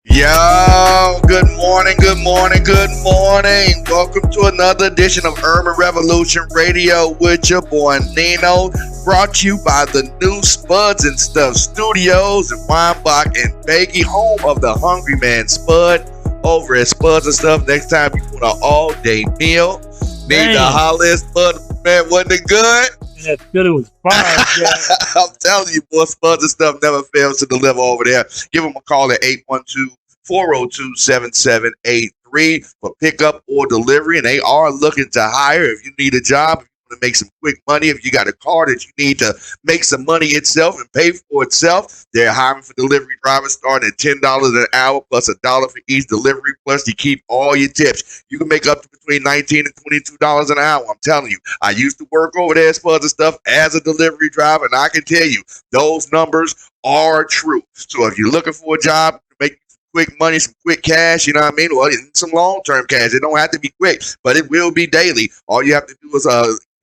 Yo, good morning, good morning, good morning. Welcome to another edition of Urban Revolution Radio with your boy Nino. Brought to you by the new Spudz-N-Stuff Studios in Weinbach and Bakey, home of the Hungry Man Spud over at Spudz-N-Stuff. Next time you want an all-day meal, need to holler at Spud. Man, wasn't it good? That Philly was fire, Jack. I'm telling you, boy, Spudz-N-Stuff never fails to deliver over there. Give them a call at 812-402-7783 for pickup or delivery, and they are looking to hire. If you need a job, if you want to make some quick money, if you got a car that you need to make some money itself and pay for itself, they're hiring for delivery drivers starting at $10 an hour plus $1 for each delivery, plus you keep all your tips. You can make up to between $19 and $22 an hour. I'm telling you, I used to work over there at Spudz-N-Stuff as a delivery driver, and I can tell you those numbers are true. So if you're looking for a job, make quick money, some quick cash, you know what I mean? Well, some long-term cash. It don't have to be quick, but it will be daily. All you have to do is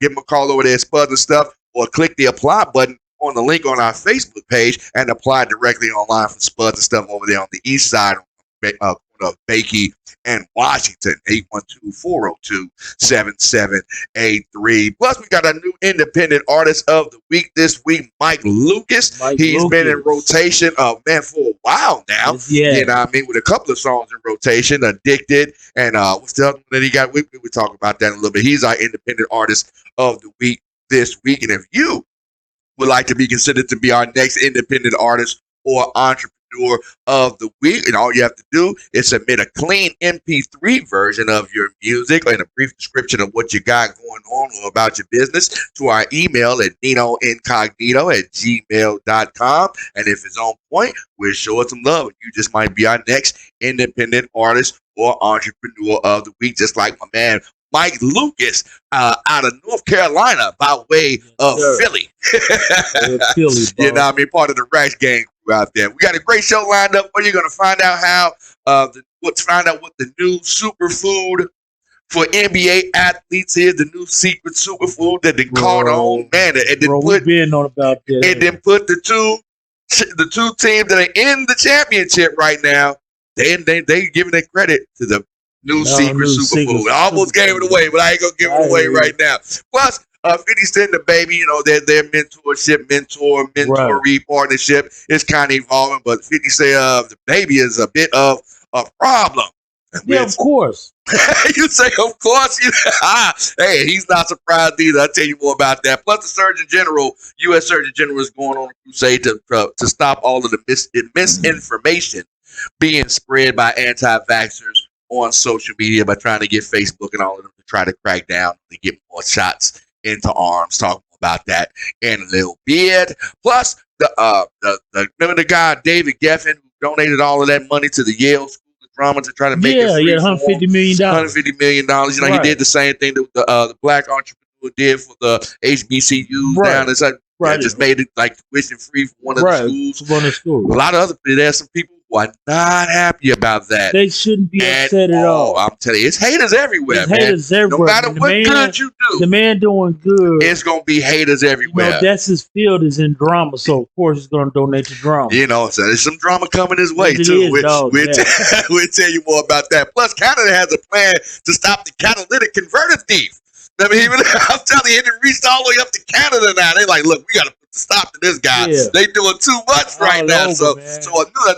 give them a call over there at Spudz-N-Stuff or click the apply button on the link on our Facebook page and apply directly online from Spudz-N-Stuff over there on the east side of Bakey and Washington. 812-402-7783. Plus, we got a new independent artist of the week this week, Mike Lucas. He's been in rotation, for a while now. Yeah. You know what I mean? With a couple of songs in rotation, Addicted, and what's the other one that he got? We talk about that in a little bit. He's our independent artist of the week this week. And if you would like to be considered to be our next independent artist or entrepreneur of the week, and all you have to do is submit a clean MP3 version of your music and a brief description of what you got going on or about your business to our email at ninoincognito@gmail.com. And if it's on point, we'll show it some love. You just might be our next independent artist or entrepreneur of the week, just like my man Mike Lucas out of North Carolina by way of Philly. Philly, you know what I mean? Part of the Rash Gang out there. We got a great show lined up where you're going to find out what the new superfood for NBA athletes is, the new secret superfood that they caught on. Man, and then we've been on about that. And then put the two teams that are in the championship right now, they giving their credit to the new secret superfood. I almost gave it away, but I ain't gonna give it away right now. Plus, 50 Cent and the Baby, you know, their mentoree partnership is kind of evolving, but 50 say the Baby is a bit of a problem. Yeah, of course. You say, of course. Hey, he's not surprised either. I'll tell you more about that. Plus, the Surgeon General, U.S. Surgeon General, is going on a crusade to stop all of the misinformation being spread by anti-vaxxers on social media by trying to get Facebook and all of them to try to crack down and get more shots into arms. Talking about that in a little bit. Plus, remember the guy David Geffen who donated all of that money to the Yale School of Drama to try to make it free $150 million. $150 million. You know, he did the same thing that the black entrepreneur did for the HBCUs down. It's like, just made it like tuition free for one of the schools. A lot of other people, there's some people who are not happy about that. They shouldn't be upset at all. I'm telling you, it's haters everywhere, man. Haters everywhere. No matter what good you do, the man doing good, it's gonna be haters everywhere. You know, that's his field is in drama, so of course he's gonna donate to drama. You know, so there's some drama coming his way too. We'll tell you more about that. Plus, Canada has a plan to stop the catalytic converter thief. I mean, I'm telling you, it reached all the way up to Canada now. They like, look, we got to put a stop to this guy. Yeah. They doing too much right now. So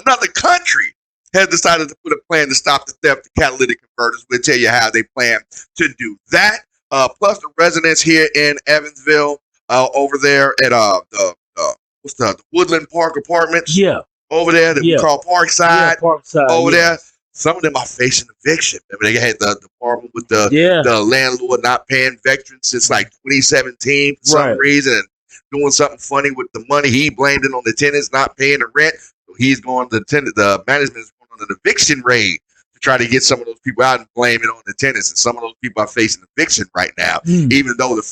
another country has decided to put a plan to stop the theft of catalytic converters. We'll tell you how they plan to do that. Plus, the residents here in Evansville, over there at the Woodland Park Apartments. Yeah. Over there that we call Parkside. Yeah, Parkside. Over there. Some of them are facing eviction. I mean, they had the problem with the landlord not paying veterans since like 2017 for some reason, and doing something funny with the money. He blamed it on the tenants not paying the rent. So he's going the management is going on an eviction raid to try to get some of those people out and blame it on the tenants. And some of those people are facing eviction right now, even though the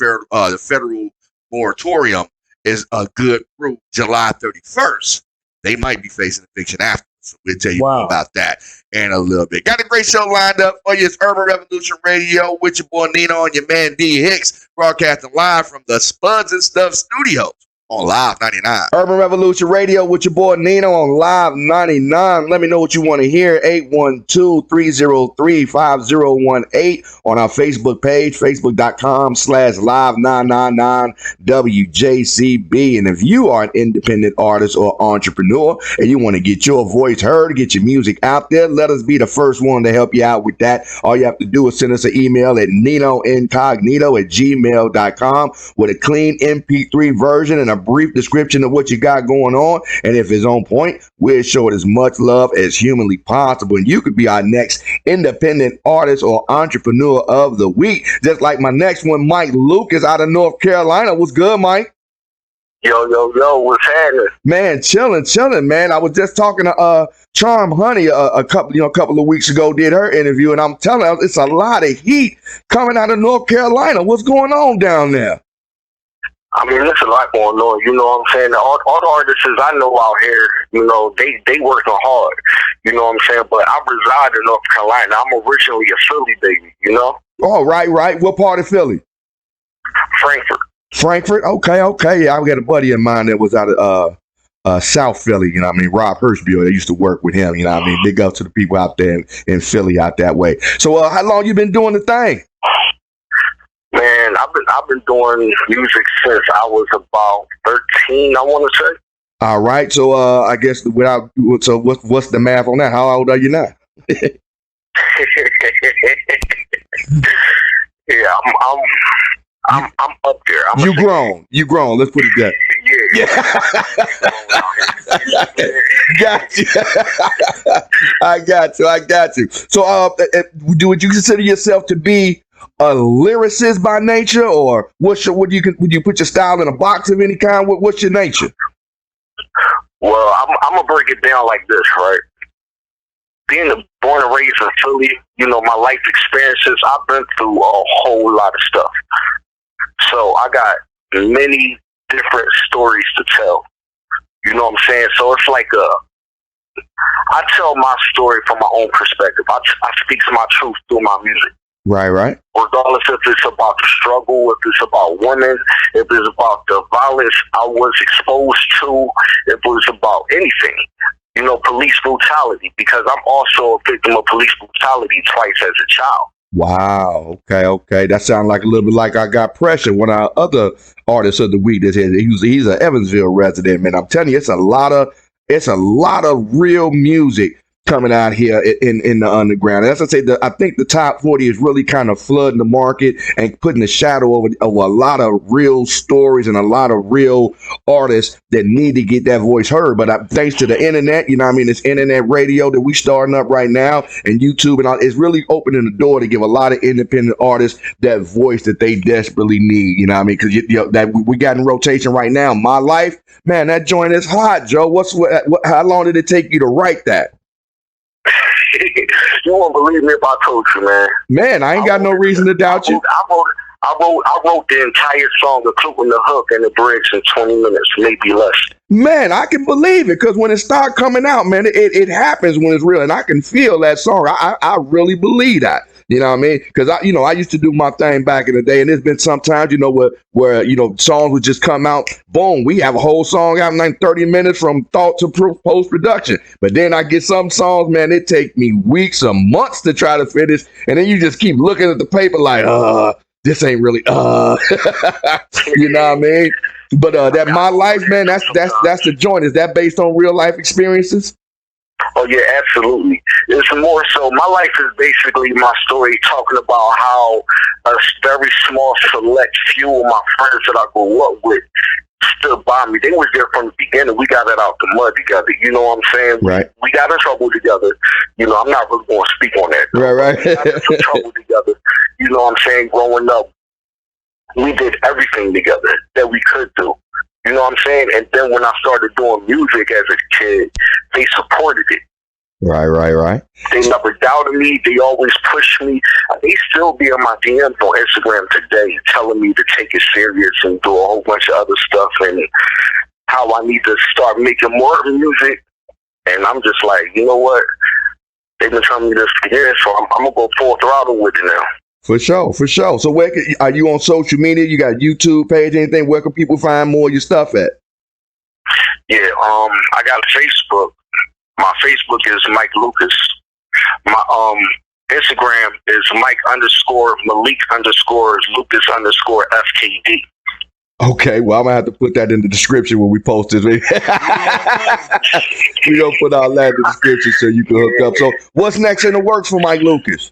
federal moratorium is good through July 31st. They might be facing eviction after. So we'll tell you more about that in a little bit. Got a great show lined up for you. It's Urban Revolution Radio with your boy Nino and your man D Hicks, broadcasting live from the Spudz-N-Stuff Studios on Live 99. Urban Revolution Radio with your boy Nino on Live 99. Let me know what you want to hear. 812-303-5018 on our Facebook page, facebook.com/live999WJCB. And if you are an independent artist or entrepreneur and you want to get your voice heard, get your music out there, let us be the first one to help you out with that. All you have to do is send us an email at ninoincognito@gmail.com with a clean MP3 version and a brief description of what you got going on. And if it's on point, we'll show it as much love as humanly possible. And you could be our next independent artist or entrepreneur of the week. Just like my next one, Mike Lucas out of North Carolina. What's good, Mike? Yo, what's happening? Man, chilling, man. I was just talking to Charm Honey a couple of weeks ago, did her interview, and I'm telling her it's a lot of heat coming out of North Carolina. What's going on down there? I mean, there's a lot going on. You know what I'm saying? All the artists I know out here, you know, they working hard. You know what I'm saying? But I reside in North Carolina. I'm originally a Philly baby, you know? Oh, right. What part of Philly? Frankfurt? Okay. Yeah, I got a buddy of mine that was out of South Philly, you know what I mean? Rob Hirschbill, they used to work with him, you know what I mean? Big up to the people out there in Philly out that way. So how long you been doing the thing? Man, I've been doing music since I was about 13, I want to say. All right. So I guess what's the math on that? How old are you now? Yeah, I'm up there. You grown. Let's put it that. Yeah. Got you. I got you. So would you consider yourself to be a lyricist by nature, or would you put your style in a box of any kind? What's your nature? Well, I'm gonna break it down like this, right? Being born and raised in Philly, you know, my life experiences, I've been through a whole lot of stuff. So I got many different stories to tell. You know what I'm saying? So it's like I tell my story from my own perspective. I speak to my truth through my music. Right. Regardless if it's about the struggle, if it's about women, if it's about the violence I was exposed to, if it was about anything. You know, police brutality, because I'm also a victim of police brutality twice as a child. Wow. Okay. That sounds like a little bit like I Got Pressure, one of our other artists of the week. He's an Evansville resident, man. I'm telling you, it's a lot of real music coming out here in the underground. As I say, I think the top 40 is really kind of flooding the market and putting a shadow over a lot of real stories and a lot of real artists that need to get that voice heard. But thanks to the internet, you know what I mean, it's internet radio that we starting up right now, and YouTube and all, it's really opening the door to give a lot of independent artists that voice that they desperately need. You know what I mean? Because that we got in rotation right now. My Life, man, that joint is hot, Joe. How long did it take you to write that? You won't believe me if I told you, man. Man, I ain't got no reason to doubt you. I wrote the entire song, including the hook and the bridge, in 20 minutes, maybe less. Man, I can believe it, because when it starts coming out, man, it happens when it's real, and I can feel that song. I really believe that. You know what I mean? Because I used to do my thing back in the day, and there's been sometimes, where songs would just come out, boom, we have a whole song out in like 30 minutes from thought to post production. But then I get some songs, man, it take me weeks or months to try to finish, and then you just keep looking at the paper like, this ain't really, you know what I mean? But that My Life, man, that's the joint. Is that based on real life experiences? Oh, yeah, absolutely. It's more so, my life is basically my story talking about how a very small select few of my friends that I grew up with stood by me. They was there from the beginning. We got it out the mud together. You know what I'm saying? Right. We got in trouble together. I'm not really going to speak on that. Right. We got into trouble together. You know what I'm saying? Growing up, we did everything together that we could do. You know what I'm saying? And then when I started doing music as a kid, they supported it. Right. They never doubted me. They always pushed me. They still be on my DMs on Instagram today telling me to take it serious and do a whole bunch of other stuff and how I need to start making more music. And I'm just like, you know what? They've been telling me this for years, so I'm going to go full throttle with it now. For sure. So where are you on social media? You got YouTube page, anything? Where can people find more of your stuff at? Yeah, I got a Facebook. My Facebook is Mike Lucas. My Instagram is Mike_Malik_Lucas_FKD. Okay, well, I'm gonna have to put that in the description when we post this. We gonna put all that in the description so you can hook up. So what's next in the works for Mike Lucas?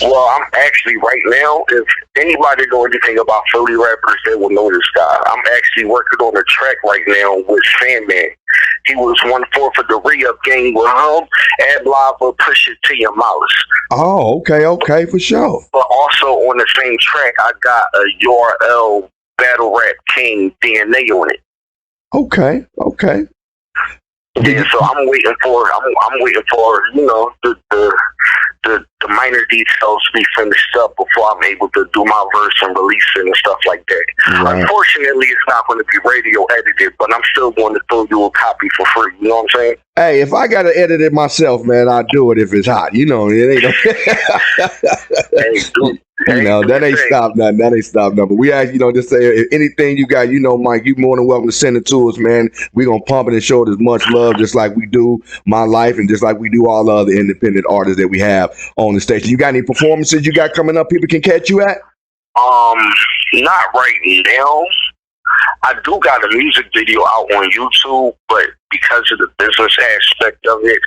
Well, I'm actually right now, if anybody know anything about Philly rappers, they will know this guy. I'm actually working on a track right now with Sandman. He was 1/4 of the re-up game with him, Ad Lava, Pusha T, and Malice. Oh, okay, for sure. But also on the same track, I got a URL Battle Rap King DNA on it. Okay. Yeah, so I'm waiting for the minor details to be finished up before I'm able to do my verse and release it and stuff like that. Right. Unfortunately, it's not going to be radio edited, but I'm still going to throw you a copy for free. You know what I'm saying? Hey, if I got to edit it myself, man, I'll do it if it's hot. You know, it ain't. That ain't stop nothing. But we ask, just say if anything you got, Mike, you more than welcome to send it to us, man. We gonna pump it and show it as much love, just like we do My Life, and just like we do all the other independent artists that we have on the station. You got any performances you got coming up? People can catch you at? Not right now. I do got a music video out on YouTube, but because of the business aspect of it,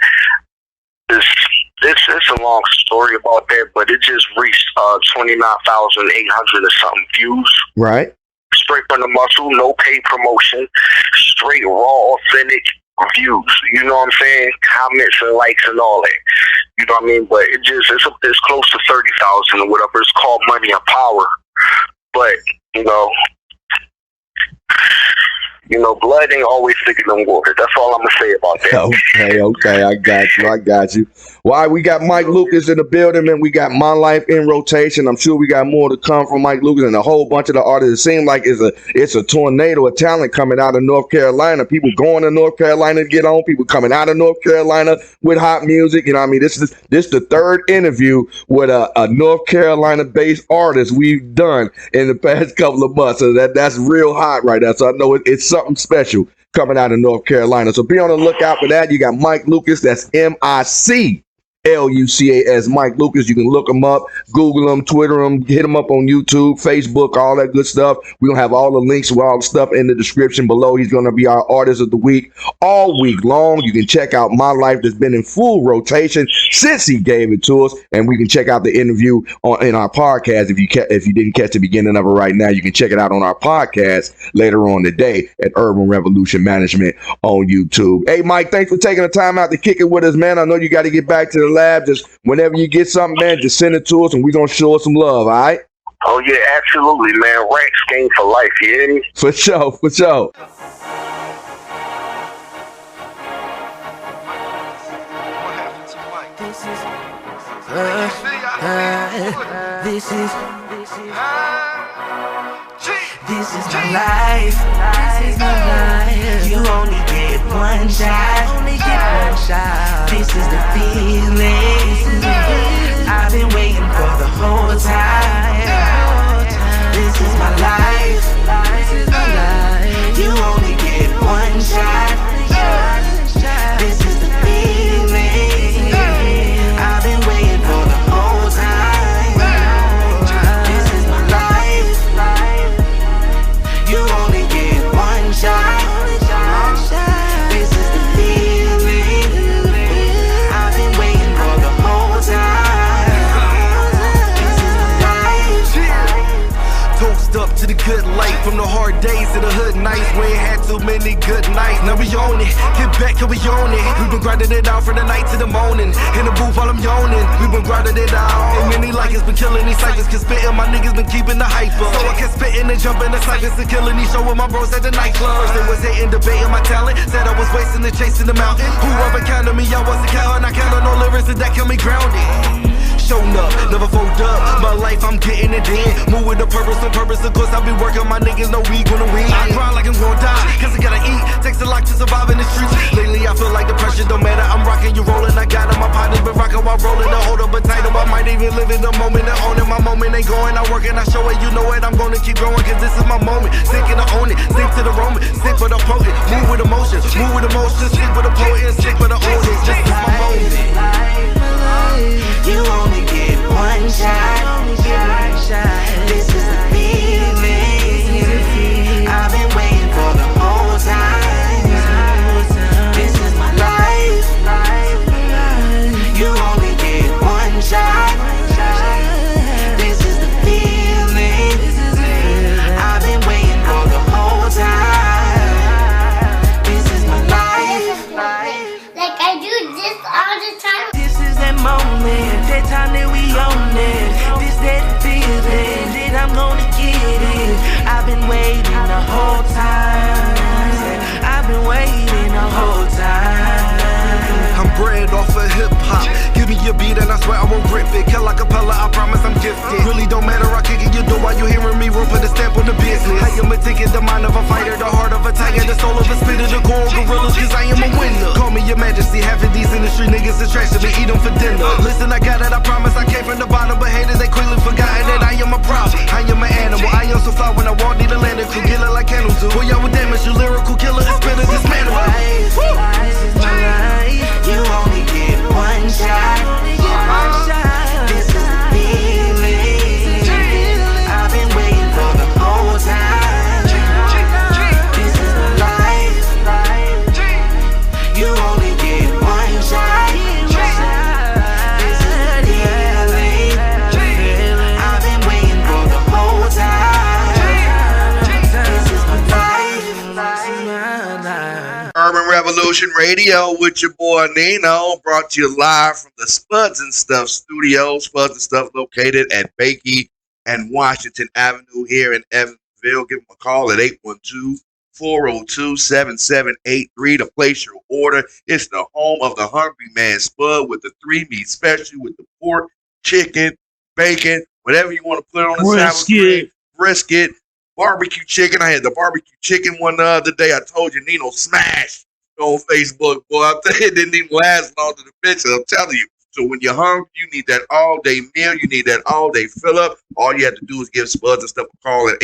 it's a long story about that, but it just reached 29,800 or something views. Right. Straight from the muscle, no paid promotion, straight raw, authentic views. You know what I'm saying? Comments and likes and all that. You know what I mean? But it's close to 30,000 or whatever. It's called Money and Power. But blood ain't always thicker than water. That's all I'm gonna say about that. Okay. I got you. Why we got Mike Lucas in the building, man. We got My Life in rotation. I'm sure we got more to come from Mike Lucas and a whole bunch of the artists. It seems like it's a tornado of talent coming out of North Carolina. People going to North Carolina to get on. People coming out of North Carolina with hot music. You know what I mean? This is the third interview with a North Carolina-based artist we've done in the past couple of months. So that's real hot right now. So I know it's something special coming out of North Carolina. So be on the lookout for that. You got Mike Lucas. That's MICLUCAS, Mike Lucas. You can look him up, Google him, Twitter him, hit him up on YouTube, Facebook, all that good stuff. We're going to have all the links to all the stuff in the description below. He's going to be our artist of the week all week long. You can check out My Life that's been in full rotation since he gave it to us. And we can check out the interview in our podcast. If you didn't catch the beginning of it right now, you can check it out on our podcast later on today at Urban Revolution Management on YouTube. Hey, Mike, thanks for taking the time out to kick it with us, man. I know you got to get back to the lab. Just whenever you get something, man, just send it to us and we're going to show us some love, all right? Oh, yeah, absolutely, man. Ranks game for life, you hear me? For sure. This is my life. You only get one shot. This is the feeling I've been waiting for the whole time. This is my life. You only get one shot. This is the feeling I've been waiting for the whole time. This is my life. You only get one shot. This is the feeling I've been waiting for the whole time. This is my life. Toast up to the good life, from the hard days to the hood nights. We ain't had too many good nights. Now we own it. Get back and we own it. We been grinding it out from the night to the morning. In the booth while I'm yawning. We been grinding it out. And many like it's been killing these ciphers. Cause spitting my niggas been keeping the hype up. So I kept spitting and jumping the ciphers and killing these show with my bros at the nightclub. First they was hating, debating my talent. Said I was wasting and chasing the mountain. Whoever counted me, I wasn't counting. I counted no lyrics and that kept me grounded. Shown up, never fold up. My life, I'm getting it in. Move with a purpose, on purpose. Of course, I be working. My niggas know we gonna win. I grind like I'm gonna die, cause I gotta eat. Takes a lot to survive in the streets. Lately, I feel like the pressure don't matter. I'm rocking, you rolling. I got it. My partner's been rocking while rolling. The hold up, but title. I might even live in the moment and own it. My moment ain't going. I work and I show it. You know it. I'm gonna keep growing cause this is my moment. Sick and I own it. Sick to the Roman. Sick for the potent. Move with emotion. Move with emotion. Sick for the potent. Sick for the oldest. This is my moment. You only get one shot. This is the feeling I've been waiting for the whole time. This is my life. You only get one shot. This is the feeling I've been waiting for the whole time. This is my life. Like I do this all the time. This is that moment, that time that we own it. This that feeling that I'm gonna get it. I've been waiting the whole time. I've been waiting the whole time. I'm bred off of hip-hop. Give me your beat and I swear I won't rip it. Kill a cappella, I promise I'm gifted. Really don't matter, I kick it, you do while you hearing me roll, put a stamp on the business. I am a ticket, the mind of a fighter, the heart of a tiger, the soul of a spitter, the core gorillas, cause I am a winner. Call me your majesty, half of these industry niggas is trash, we eat them for dinner. Listen, I got it, I promise I came from the bottom, but haters, they quickly forgotten that I am a problem. I am an animal, I am so fly when I walk, need a landing crew, kill it like candles do. Boy, y'all with damage, you lyrical killer, and spitter, dismantle. This is my life. You only get one shot. This is the feeling I've been waiting for the whole time. This is my life. You only get one shot. This is the feeling I've been waiting for the whole time. This is my life. Urban Revolution Radio with your boy Nino, brought to you live from the Spudz-N-Stuff studio. Spudz-N-Stuff located at Bakey and Washington Avenue here in Evansville. Give them a call at 812-402-7783 to place your order. It's the home of the Hungry Man Spud with the 3-meat special with the pork, chicken, bacon, whatever you want to put on the sandwich. Brisket, barbecue chicken. I had the barbecue chicken one the other day. I told you Nino smashed on Facebook, boy. I'm telling you, it didn't even last long to the picture. I'm telling you. So when you're hungry, you need that all-day meal. You need that all-day fill-up. All you have to do is give Spudz-N-Stuff a call at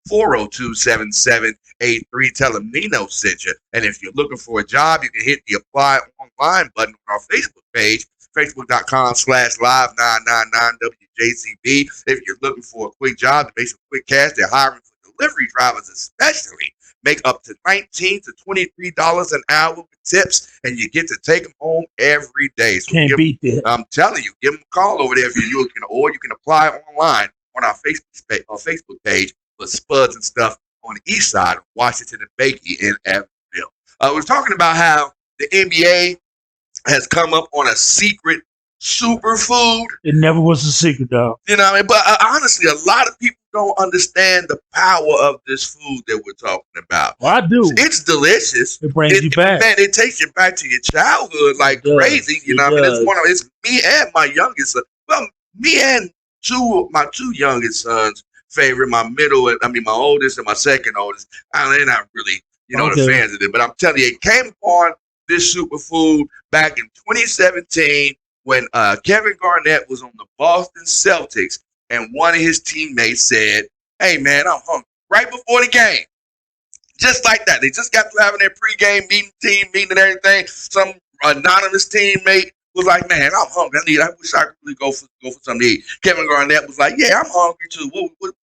812-402-7783. Tell them Nino sent you. And if you're looking for a job, you can hit the apply online button on our Facebook page, facebook.com/live999WJCB. If you're looking for a quick job to make some quick cash, they're hiring for delivery drivers especially. Make up to $19 to $23 an hour with tips, and you get to take them home every day. So Can't beat that. I'm telling you, give them a call over there if you're looking, or you can apply online on our Facebook page for Spudz-N-Stuff on the east side of Washington and Bakey in Evansville. We're talking about how the NBA has come up on a secret superfood. It never was a secret, dog. You know what I mean? But honestly, a lot of people don't understand the power of this food that we're talking about. Well, I do. It's delicious. It brings you back. Man, it takes you back to your childhood like crazy. You know what I mean? It's me and my youngest son. Well, me and my two youngest sons favorite. My oldest and my second oldest. They're not really, the fans of it. But I'm telling you, it came upon this superfood back in 2017 when Kevin Garnett was on the Boston Celtics, and one of his teammates said, "Hey man, I'm hungry," right before the game. Just like that. They just got to having their pregame team meeting and everything. Some anonymous teammate was like, "Man, I'm hungry. I wish I could really go for something to eat." Kevin Garnett was like, "Yeah, I'm hungry too."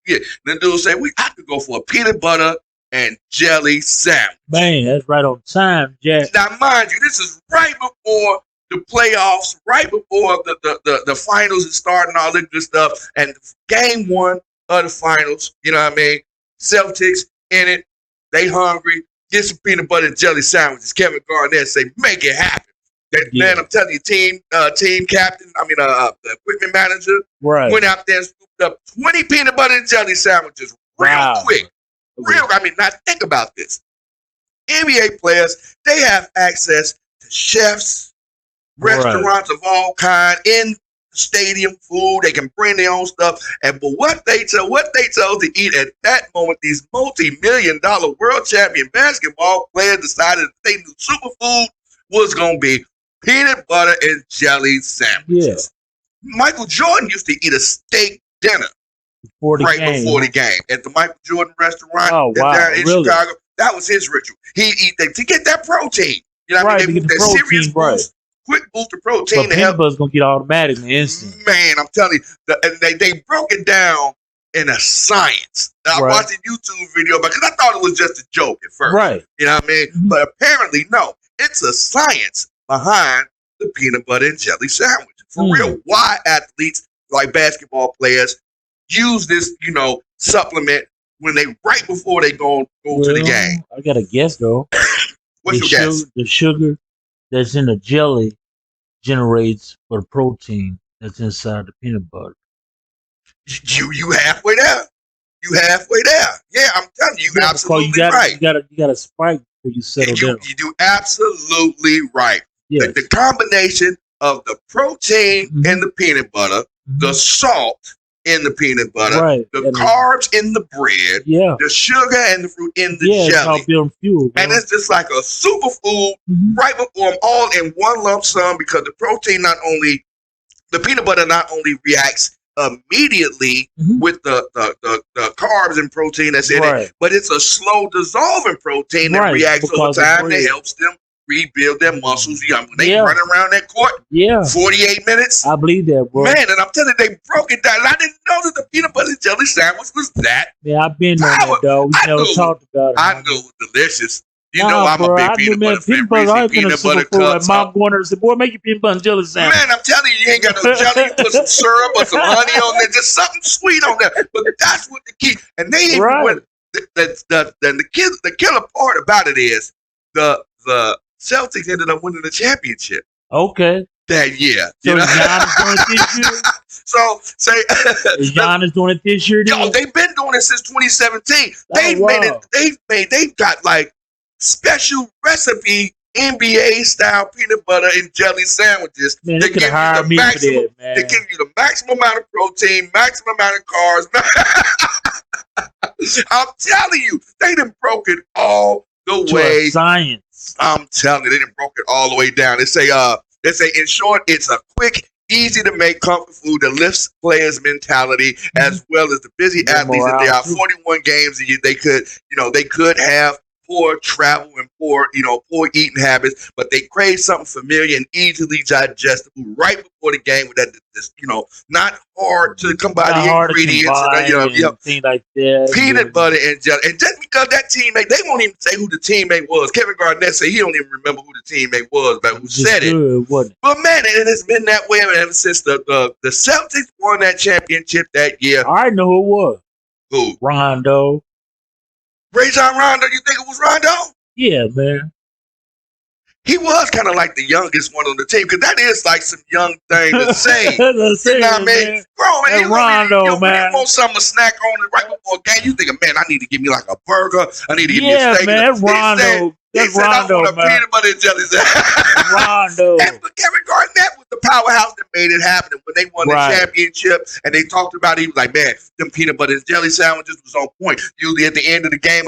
Yeah. The dude said, I could go for a peanut butter and jelly sandwich. Man, that's right on time, Jack. Now, mind you, this is right before the playoffs, right before the finals is starting, all that good stuff. And game one of the finals, you know what I mean? Celtics in it. They hungry. Get some peanut butter and jelly sandwiches. Kevin Garnett say, "Make it happen." Man, I'm telling you, team captain, the equipment manager, went out there and scooped up 20 peanut butter and jelly sandwiches real quick. Now think about this. NBA players, they have access to chefs, restaurants of all kind, in stadium food. They can bring their own stuff. But what they chose to eat at that moment, these multi-million-dollar world champion basketball players decided that they knew superfood was going to be peanut butter and jelly sandwiches. Michael Jordan used to eat a steak dinner before the right game. before the game at the Michael Jordan restaurant wow, in really? Chicago. That was his ritual. He'd eat that to get that protein. You know what I mean? They to get the that protein, serious boost, quick boost of protein But to peanut help. butter's gonna get automatic, instant. Man, I'm telling you, and they broke it down in a science. I Right. watched a YouTube video because I thought it was just a joke at first. Right. You know what I mean? Mhm. But apparently, no. It's a science behind the peanut butter and jelly sandwich. For real, why athletes like basketball players use this, supplement when they right before they go to the game. I got a guess though. What's your guess? The sugar that's in the jelly generates for the protein that's inside the peanut butter. You halfway there. You halfway there. Yeah, I'm telling you, you're absolutely right. You got a spike before you settle down. You do absolutely right. Yes. The combination of the protein in the peanut butter, the salt in the peanut butter, the carbs in the bread, the sugar and the fruit in the jelly. It's all building fuel, and it's just like a superfood right before them, all in one lump sum, because the protein the peanut butter not only reacts immediately with the carbs and protein that's in it, but it's a slow dissolving protein that reacts over time that helps them rebuild their muscles. When they run around that court, 48 minutes. I believe that, bro. Man, and I'm telling you, they broke it down. And I didn't know that the peanut butter and jelly sandwich was that. Yeah, I've been on that, though. We never talked about it. I knew it was delicious. I'm a big peanut butter fan. Peanut butter cups. Mom going there and said, boy, make your peanut butter and jelly sandwich. Man, I'm telling you ain't got no jelly. You put some syrup or some honey on there. Just something sweet on there. But that's what the key. And they even went, the killer part about it is the Celtics ended up winning the championship. Okay. That year. So is Giannis doing it this year? So say is Giannis doing it this year? Yo, they've been doing it since 2017. They've got like special recipe NBA style peanut butter and jelly sandwiches. Man, they could have hired me for that, man. They give you the maximum amount of protein, maximum amount of carbs. I'm telling you, they done broke it all the way. Science. I'm telling you, they done broke it all the way down. They say in short, it's a quick, easy to make comfort food that lifts players' mentality as well as the busy athletes that they are. 41 games a year, they could have poor travel and poor eating habits, but they crave something familiar and easily digestible right before the game with that, not hard to come by the ingredients, things like that. Peanut butter and jelly. And just because that teammate, they won't even say who the teammate was. Kevin Garnett said he don't even remember who the teammate was, but who said it. But man, it has been that way ever since the Celtics won that championship that year. I know who it was. Who? Rondo. Rajon Rondo, you think it was Rondo? Yeah, man. He was kind of like the youngest one on the team, because that is like some young thing to say. You know what I mean? Bro, man, you want something to snack on it right before a game. You thinking, man, I need to give me like a burger. I need to give me a steak. Man, that's Rondo. That's Rondo, I want a peanut butter and jelly sandwich. Rondo. And Kevin Garnett was the powerhouse that made it happen. And when they won the championship and they talked about it, he was like, man, them peanut butter and jelly sandwiches was on point. Usually at the end of the game,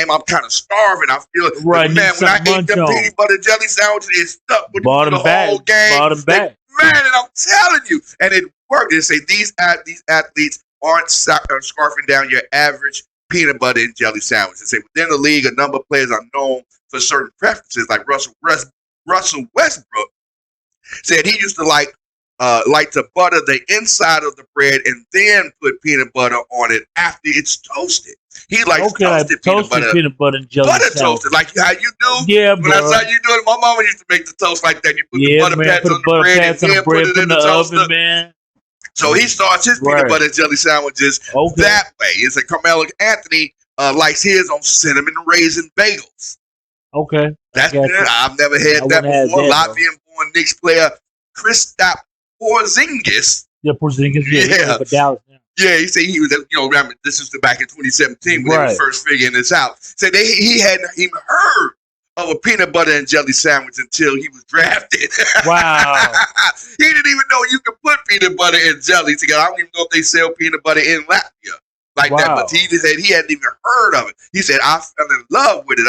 I'm kind of starving. I feel it. Right, man, when I ate them peanut butter jelly sandwiches, it stuck with the whole game. Man, and I'm telling you, and it worked. They say these athletes aren't scarfing down your average peanut butter and jelly sandwich. They say within the league, a number of players are known for certain preferences, like Russell Westbrook said he used to like to butter the inside of the bread and then put peanut butter on it after it's toasted. He likes toasted peanut butter and jelly sandwich. Toasted, like how you do. Yeah, bro. That's how you do it. My mama used to make the toast like that. You put the butter pads on the bread and then put it in the toaster. Man. So he starts his peanut butter and jelly sandwiches that way. It's like Carmelo Anthony likes his on cinnamon raisin bagels. Okay. That's good. I've never had that before. Latvian-born Knicks player Kristaps Porzingis. Yeah, Porzingis. Yeah. Yeah, he said he was, remember, this is back in 2017 when they were first figuring this out. Said he hadn't even heard of a peanut butter and jelly sandwich until he was drafted. Wow. He didn't even know you could put peanut butter and jelly together. I don't even know if they sell peanut butter in Latvia like that. But he said he hadn't even heard of it. He said, I fell in love with it.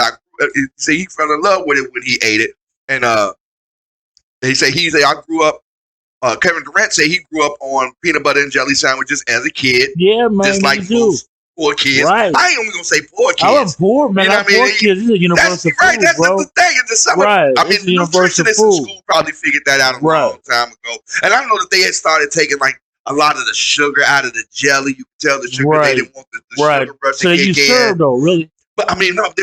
He fell in love with it when he ate it. And he said I grew up Kevin Durant said he grew up on peanut butter and jelly sandwiches as a kid. Yeah, man, just like most poor kids. Right. I ain't even gonna say poor kids. I was poor, man. You know I'm poor kids. This is a universal food, right. That's bro. the thing. It's Right. I mean, nutritionists in school probably figured that out a long time ago. And I know that they had started taking like a lot of the sugar out of the jelly. You could tell the sugar they didn't want the sugar rush to kick in. Syrup though, really? But I mean, no, they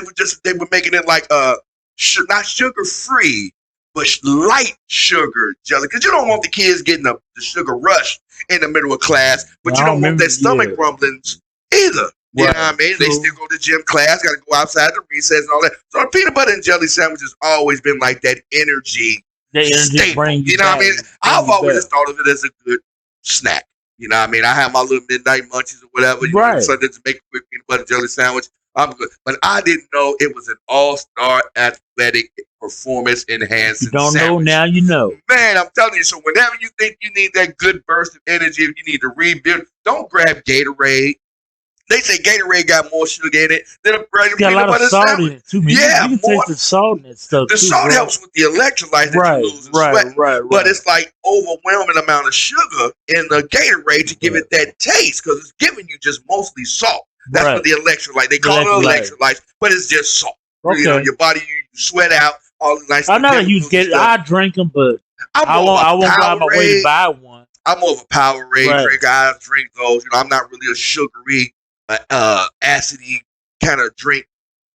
were making it like not sugar free, but light sugar jelly, because you don't want the kids getting the sugar rush in the middle of class, but you don't want their stomach rumblings either. You know what I mean? True. They still go to gym class, got to go outside the recess and all that. So the peanut butter and jelly sandwich has always been like that energy staple. You know what I mean? I've always thought of it as a good snack. You know what I mean? I have my little midnight munchies or whatever. Right. So just make a quick peanut butter and jelly sandwich. I'm good. But I didn't know it was an all-star athletic performance enhancing You don't sandwich. know, now you know. Man, I'm telling you. So whenever you think you need that good burst of energy, if you need to rebuild, don't grab Gatorade. They say Gatorade got more sugar in it than a peanut butter sandwich. In it too, man. Yeah, you can taste the salt in it stuff. The salt helps with the electrolytes that you lose in sweat. Right. But it's like overwhelming amount of sugar in the Gatorade to give it that taste, because it's giving you just mostly salt. That's what the electrolyte. They call it electrolytes, but it's just salt. Okay. You know, your body, you sweat out all the nice. I'm not a huge Gatorade. I drink them, but I won't go out my way to buy one. I'm more of a Powerade drinker. I drink those. You know, I'm not really a sugary, acidy kind of drink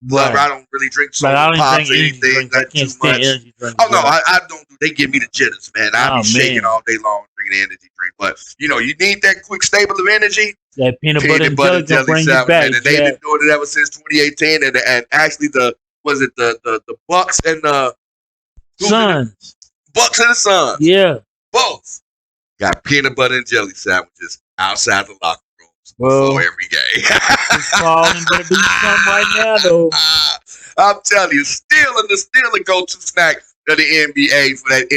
lover. I don't really drink soda pops or anything. That's too much. Oh no, I don't do. They give me the jitters, man. I be shaking all day long drinking energy drink. But you know, you need that quick stable of energy. That peanut butter and jelly bring you back. And they've been doing it ever since 2018. And actually, the Bucks and the Suns. Bucks and the Suns. Yeah, both got peanut butter and jelly sandwiches outside the locker rooms before every game. Falling better do something right now, though. I'm telling you, still a go-to snack of the NBA for that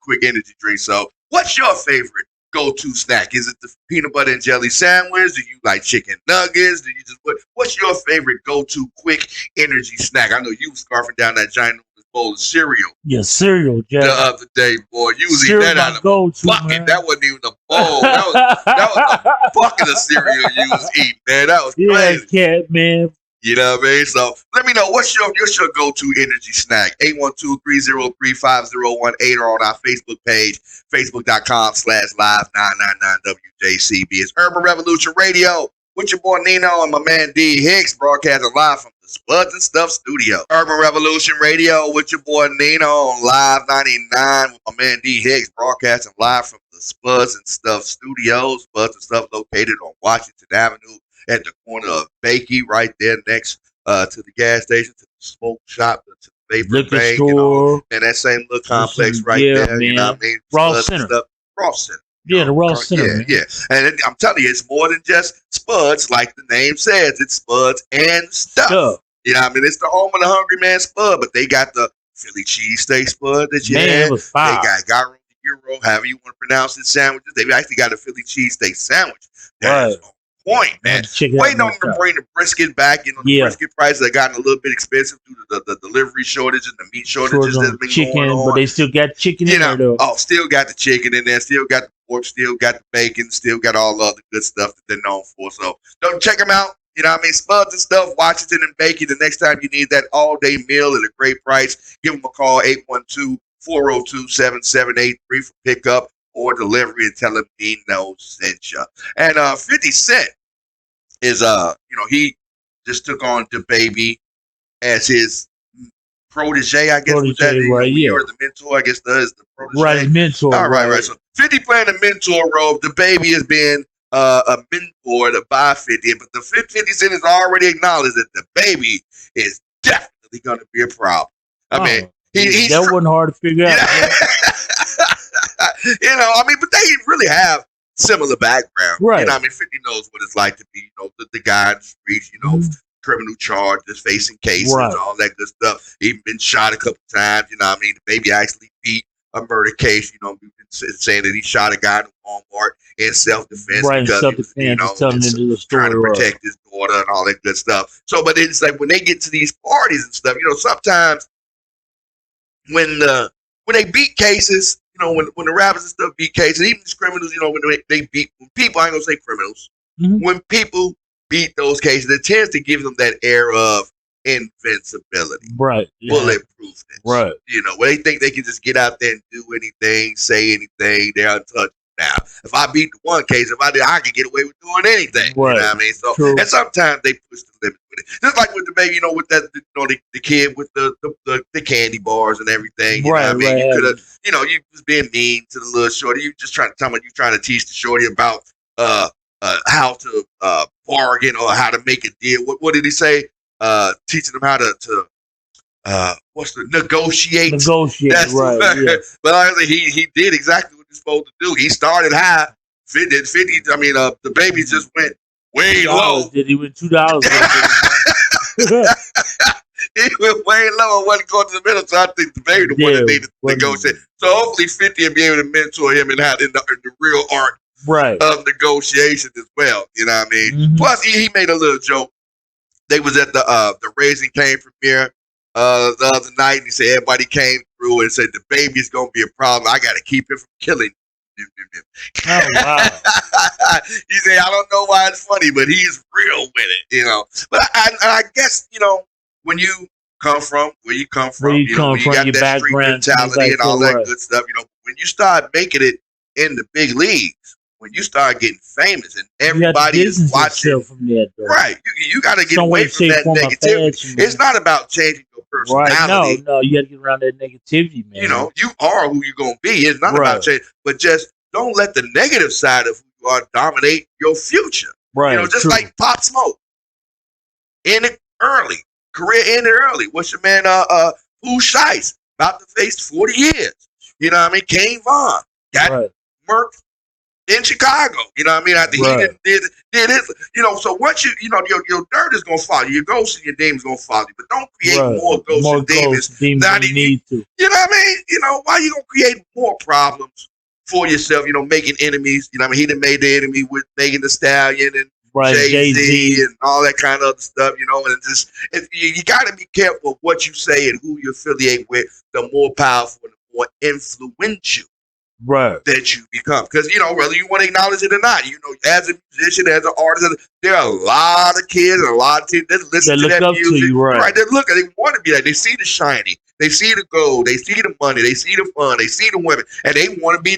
quick energy drink. So, what's your favorite go-to snack? Is it the peanut butter and jelly sandwich? Do you like chicken nuggets? Do you just what's your favorite go-to quick energy snack? I know you was scarfing down that giant bowl of cereal. Yeah, cereal, Jack. The other day, boy. You was eating that out of a bucket. Man. That wasn't even a bowl. That was a bucket of cereal you was eating, man. That was crazy. Yeah, cat, man. You know what I mean? So let me know what's your go-to energy snack. 812-303-5018 or on our Facebook page, facebook.com/live999WJCB. It's Urban Revolution Radio with your boy Nino and my man D Hicks, broadcasting live from the Spudz-N-Stuff studio. Urban Revolution Radio with your boy Nino on Live 99 with my man D Hicks, broadcasting live from the Spudz-N-Stuff studios. Spudz-N-Stuff located on Washington Avenue at the corner of Bakey, right there next to the gas station, to the smoke shop, to the vapor bank, and that same little complex right there. Man. You know what I mean? Ross Center. Ross Center. Yeah, the Ross Center. Yeah. And I'm telling you, it's more than just Spudz, like the name says. It's Spudz-N-Stuff. You know what I mean? It's the home of the Hungry Man Spud, but they got the Philly cheesesteak Spud that you had. They got gyro, gyro, however you want to pronounce it, sandwiches. They've actually got a Philly cheesesteak sandwich. That's point, man. Waiting on them to bring the brisket back. You know, the brisket prices have gotten a little bit expensive due to the delivery shortage and the meat shortages that's been going on. But they still got chicken in there, though. Oh, still got the chicken in there. Still got the pork. Still got the bacon. Still got all the other good stuff that they're known for. So don't check them out. You know what I mean? Spudz-N-Stuff, Washington and Bakey. The next time you need that all-day meal at a great price, give them a call, 812-402-7783 for pickup or delivery, and tell them Nino sent you. And 50 Cent is he just took on DaBaby as his protege, I guess. Protege, right? Yeah, or the mentor, I guess. The protege, right? Mentor. All right. So 50 playing the mentor role. DaBaby has been a mentor by 50, but the 50 Cent has already acknowledged that DaBaby is definitely going to be a problem. I mean, that wasn't hard to figure out. But they really have similar background. Right. You know, 50 knows what it's like to be, the guy in the streets, criminal charges, facing cases, all that good stuff. He's been shot a couple times, DaBaby actually beat a murder case, we've been saying that he shot a guy in Walmart in self-defense. Right, because self-defense, trying to protect his daughter and all that good stuff. So, but it's like when they get to these parties and stuff, sometimes when they beat cases, when the rappers and stuff beat cases, even these criminals, when they beat people, I ain't gonna say criminals. Mhm. When people beat those cases, it tends to give them that air of invincibility, Right. Yeah. bulletproofness. Right. Where they think they can just get out there and do anything, say anything, they're untouchable. Now, if I beat the one case, if I did, I can get away with doing anything. Right. You know what I mean? So, True. and sometimes they push the limit with it. Just like with the baby, with that, the kid with the candy bars and everything. You know what I mean? Right. You could have, you was being mean to the little shorty. You just trying to tell me you trying to teach the shorty about how to bargain or how to make a deal. What did he say? Teaching them how to negotiate. Negotiate. That's Right. Yeah. But honestly, he did exactly what he's supposed to do. He started high, 50. I mean, the baby just went way low. Did he win $2? He went way low and wasn't going to the middle. So I think the baby the one that needed to negotiate. So hopefully 50 will be able to mentor him in the real art Right. of negotiation as well. You know what I mean? Mhm. Plus, he made a little joke. They was at the Raising Cane premiere the other night, and he said everybody came through and said the baby's gonna be a problem. I got to keep it from killing him. Oh, wow. He said, I don't know why it's funny, but he's real with it, But I guess when you come from where you come from, Where you come when you from, got your that street background, mentality like and all that, that right. good stuff, when you start making it in the big leagues, when you start getting famous and everybody is watching, from there, though. right? You got to get Some away way, from shape, that form, or negativity. fashion, man. It's not about changing your Right. personality. No, you got to get around that negativity, man. You are who you're gonna be. It's not Right. about change, but just don't let the negative side of who you are dominate your future. Right. Just true. like Pop Smoke. End it early. Career ended early. What's your man Pooh Shiesty about to face 40 years. You know what I mean? Kane Vaughn got Right. murked in Chicago. You know what I mean? After Right. he did his, so once your dirt is gonna follow you, your ghosts and your demons gonna follow you. But don't create Right. more ghosts and demons. than Not you even- need to. You know what I mean? Why you gonna create more problems for yourself? Making enemies. You know what I mean? He done made the enemy with Megan Thee Stallion and Right. Jay-Z and all that kind of other stuff, and just you got to be careful of what you say and who you affiliate with. The more powerful and the more influential Right. that you become, because whether you want to acknowledge it or not, as a musician, as an artist, there are a lot of kids and a lot of kids that listen to look that up to music. you, right. They look, they want to be like, they see the shiny, they see the gold, they see the money, they see the fun, they see the women, and they want to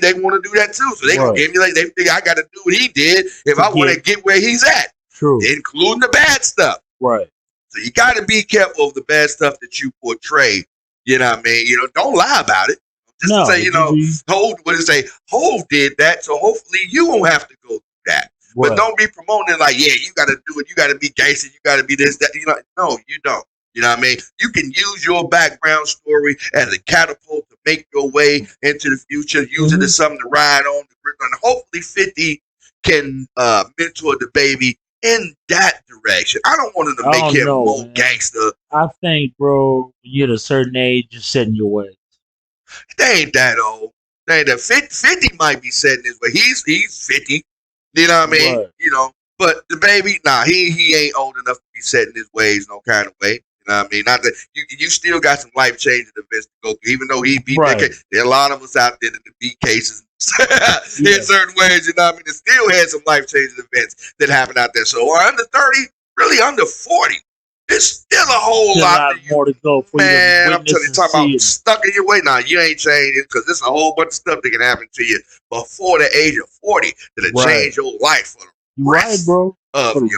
do that too. So they gonna Right. give me they think I got to do what he did if I want to get where he's at, True. including the bad stuff. Right. So you got to be careful of the bad stuff that you portray. You know what I mean? Don't lie about it. Just No, to say, Hov did that, so hopefully you won't have to go through that. Right. But don't be promoting like, yeah, you got to do it. You got to be gangster. You got to be this, that. No, you don't. You know what I mean? You can use your background story as a catapult to make your way into the future. Use it as something to ride on. And hopefully 50 can mentor the baby in that direction. I don't want him to make him more gangster. I think, bro, when you're at a certain age, you're setting your way. They ain't that old. They ain't that 50 might be setting his way. He's 50. You know what I mean? Right. But the baby, he ain't old enough to be setting his ways no kind of way. You know what I mean? Not that you still got some life changing events to go through. Even though he beat that case, there are a lot of us out there that beat cases in certain ways. You know what I mean? It still had some life changing events that happened out there. So under 30, really under 40. There's still a whole lot more to go for man, you. I'm telling you, talking about stuck in your way. Now, you ain't changing because there's a whole bunch of stuff that can happen to you before the age of 40 that'll change your life for the rest of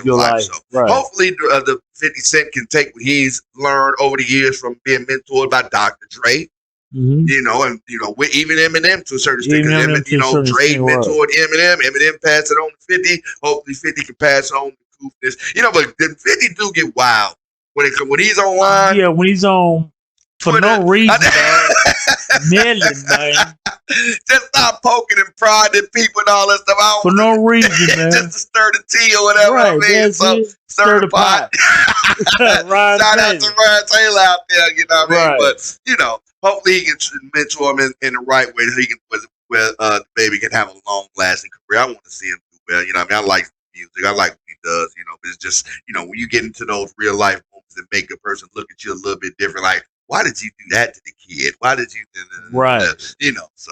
your life. So hopefully the 50 Cent can take what he's learned over the years from being mentored by Dr. Dre. And even Eminem to a certain extent. Because Dre mentored Eminem. Eminem passed it on to 50. Hopefully 50 can pass on the goofness. But the 50 do get wild when he's online. Yeah, when he's on for Twitter, no reason, man. Just stop poking and prodding people and all that stuff. For no reason, man. Just to stir the tea or whatever. Right, I mean, so stir the pot. Shout out to Ryan Taylor out there. You know what I mean? But hopefully he can mentor him in the right way, so he can where the baby can have a long lasting career. I want to see him do well. You know what I mean? I like music. I like what he does. But it's just when you get into those real life moments that make a person look at you a little bit different, like, why did you do that to the kid? Why did you Right. You know, so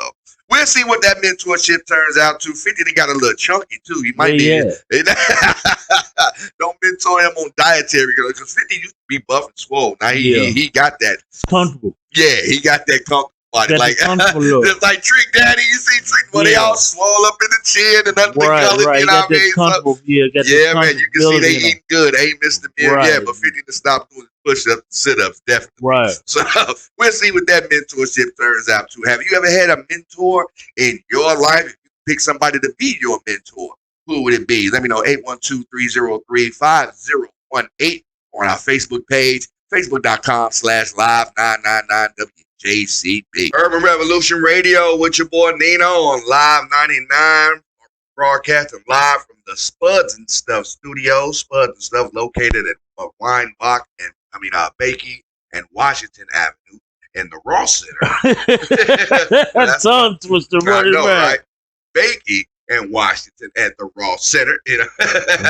we'll see what that mentorship turns out to. 50 they got a little chunky too. He might be don't mentor him on dietary because 50 used to be buff and swole. Now he got that. It's comfortable. Yeah, he got that comfortable body. Got Like the comfortable look. just like Trick Daddy, you see Trick when they all swole up in the chin and nothing Right. you know what I mean? Comfortable. Man, you can see they eating good. Ain't missed the meal Right. yet, but 50 to stop doing push-ups, sit-ups, definitely. Right. So we'll see what that mentorship turns out to. Have you ever had a mentor in your life? If you pick somebody to be your mentor, who would it be? Let me know. 812-303-5018 on our Facebook page, facebook.com/live999WJCB. Urban Revolution Radio with your boy Nino on Live 99. Broadcasting live from the Spudz-N-Stuff studios. Spudz-N-Stuff located at Weinbach and Bakey and Washington Avenue in the Ross Center. That's tongue twister. Right? Bakey and Washington at the Ross Center.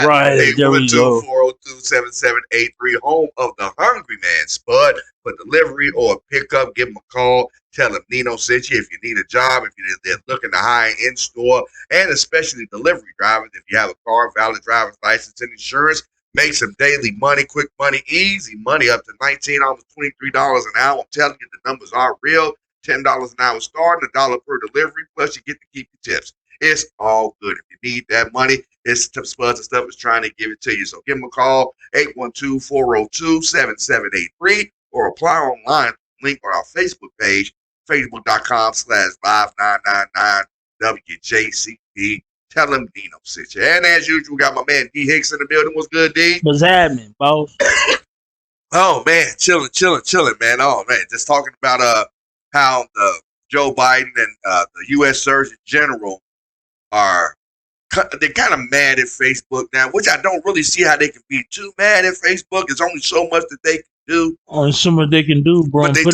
Right. There we go. 402-7783, home of the Hungry Man Spud. For delivery or pickup, give him a call. Tell him Nino sent you. If you need a job, if you're looking to hire in store, and especially delivery drivers, if you have a car, valid driver's license, and insurance, make some daily money, quick money, easy money, up to $19, almost $23 an hour. I'm telling you, the numbers are real. $10 an hour starting, $1 per delivery, plus you get to keep your tips. It's all good. If you need that money, it's Spudz-N-Stuff is trying to give it to you. So give them a call, 812-402-7783, or apply online. Link on our Facebook page, facebook.com/live999WJCB. Tell them Dino sent you. And as usual, we got my man D Hicks in the building. What's good, D? What's happening, boss? Oh man, chilling, man. Oh man, just talking about how Joe Biden and the U.S. Surgeon General they're kind of mad at Facebook now, which I don't really see how they can be too mad at Facebook. There's only so much that they can do. Only so much they can do, bro. But they're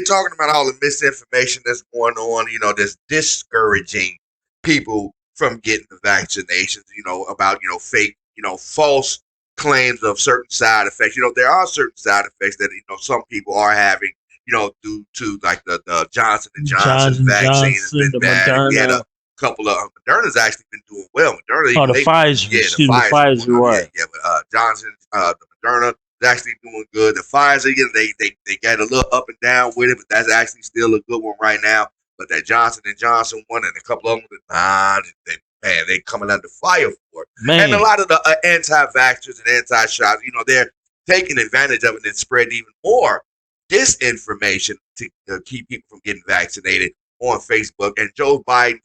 talking about all the misinformation that's going on, that's discouraging people from getting the vaccinations, about, fake, false claims of certain side effects. There are certain side effects that, some people are having, due to like the Johnson & Johnson vaccine has been bad. We had a couple of Moderna's actually been doing well. Moderna, the Pfizer, the Pfizer, right? Yeah, but Johnson, the Moderna is actually doing good. The Pfizer, they got a little up and down with it, but that's actually still a good one right now. But that Johnson & Johnson one and a couple of them, they coming under fire for it. Man. And a lot of the anti-vaxxers and anti-shots, they're taking advantage of it and spreading even more disinformation to keep people from getting vaccinated on Facebook. And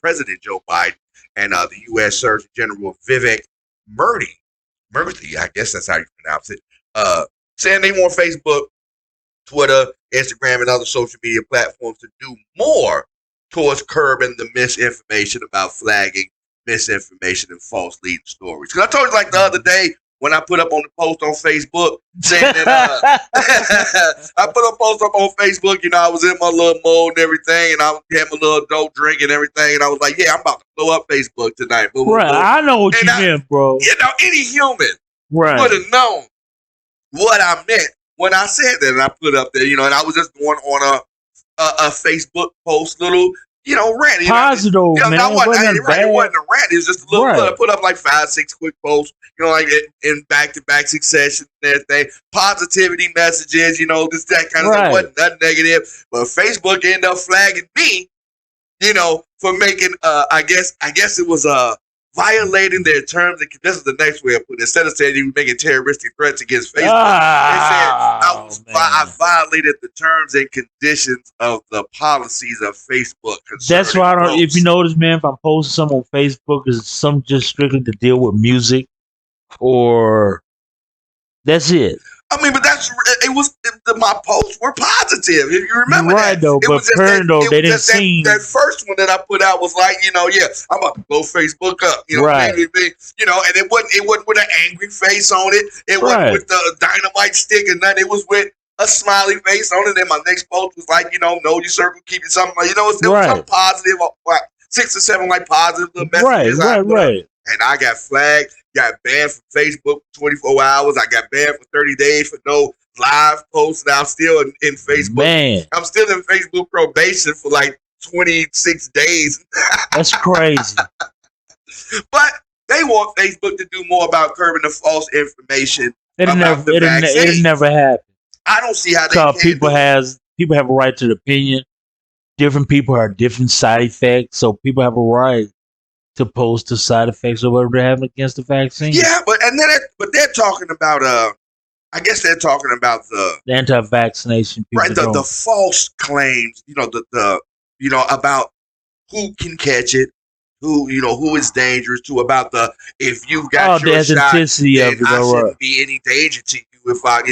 President Joe Biden, and the U.S. Surgeon General Vivek Murthy, I guess that's how you pronounce it, saying they want Facebook, Twitter, Instagram, and other social media platforms to do more towards curbing the misinformation about flagging misinformation and false leading stories. Because I told you, like the other day, when I put up on the post on Facebook saying that I put a post up on Facebook, I was in my little mode and everything, and I had my little dope drink and everything, and I was like, yeah, I'm about to blow up Facebook tonight. Boom, right, boom. I know what and you meant, bro. Any human would have known what I meant when I said that, and I put up there, and I was just going on a Facebook post, little, rant. Positive, man. It wasn't a rant. It was just a little. I put up like 5-6 quick posts, like in back-to-back succession and everything. Positivity messages, this that kind of stuff. Wasn't nothing negative. But Facebook ended up flagging me, for making. I guess it was violating their terms and this is the next way I put it. Instead of saying he was making terroristic threats against Facebook, they said I violated the terms and conditions of the policies of Facebook. That's why I don't. If you notice, man, if I'm posting something on Facebook, it's something just strictly to deal with music, or that's it. I mean, but my posts were positive. If you remember right, that. Though, but they didn't seem that first one that I put out was like, I'm about to blow Facebook up. Right. And it wasn't with an angry face on it. It wasn't with the dynamite stick and nothing. It was with a smiley face on it. And my next post was like, know your circle, keep it something like, it was some positive, like 6 or 7 like positive little messages. Right. And I got flagged, got banned from Facebook for 24 hours. I got banned for 30 days for no live posts, and I'm still in Facebook. Man, I'm still in Facebook probation for like 26 days. that's crazy. But they want Facebook to do more about curbing the false information It'll about the vaccine. it'll never happen. I don't see how they Because can people do it. have a right to the opinion. Different people have different side effects, so people have a right to post the side effects or whatever they're having against the vaccine. Yeah, but they're talking about I guess they're talking about the Anti-vaccination people. right the false claims, about who can catch it, who is dangerous to, about the if you've got your the shot, authenticity then of it. I All shouldn't right. be any danger to you if I,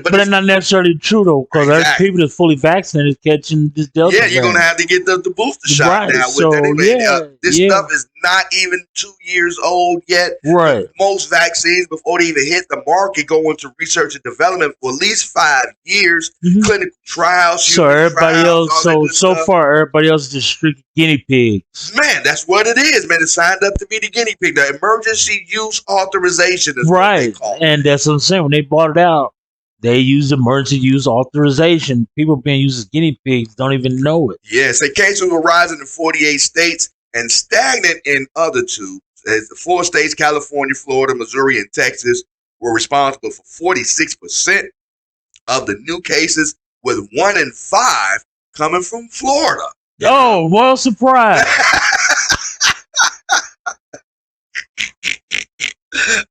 But that's not necessarily true though, because there's Exactly. people that's fully vaccinated catching this Delta. yeah, you're gonna have to get the booster shot Right, now. so, With that. yeah, This yeah. stuff is not even 2 years old yet. Right. Most vaccines, before they even hit the market, go into research and development for at least 5 years, Mhm. clinical trials. So human everybody trials, else, all that good so stuff. far everybody else is just strict guinea pigs. Man, that's what it is, man. It signed up to be the guinea pig. The emergency use authorization is what they Right. call it. And that's what I'm saying. When they bought it out, they used emergency use authorization. People being used as guinea pigs don't even know it. Yes, the cases were rising in 48 states and stagnant in other two. As the 4 states, California, Florida, Missouri, and Texas, were responsible for 46% of the new cases, with 1 in 5 coming from Florida. Oh, well, surprise.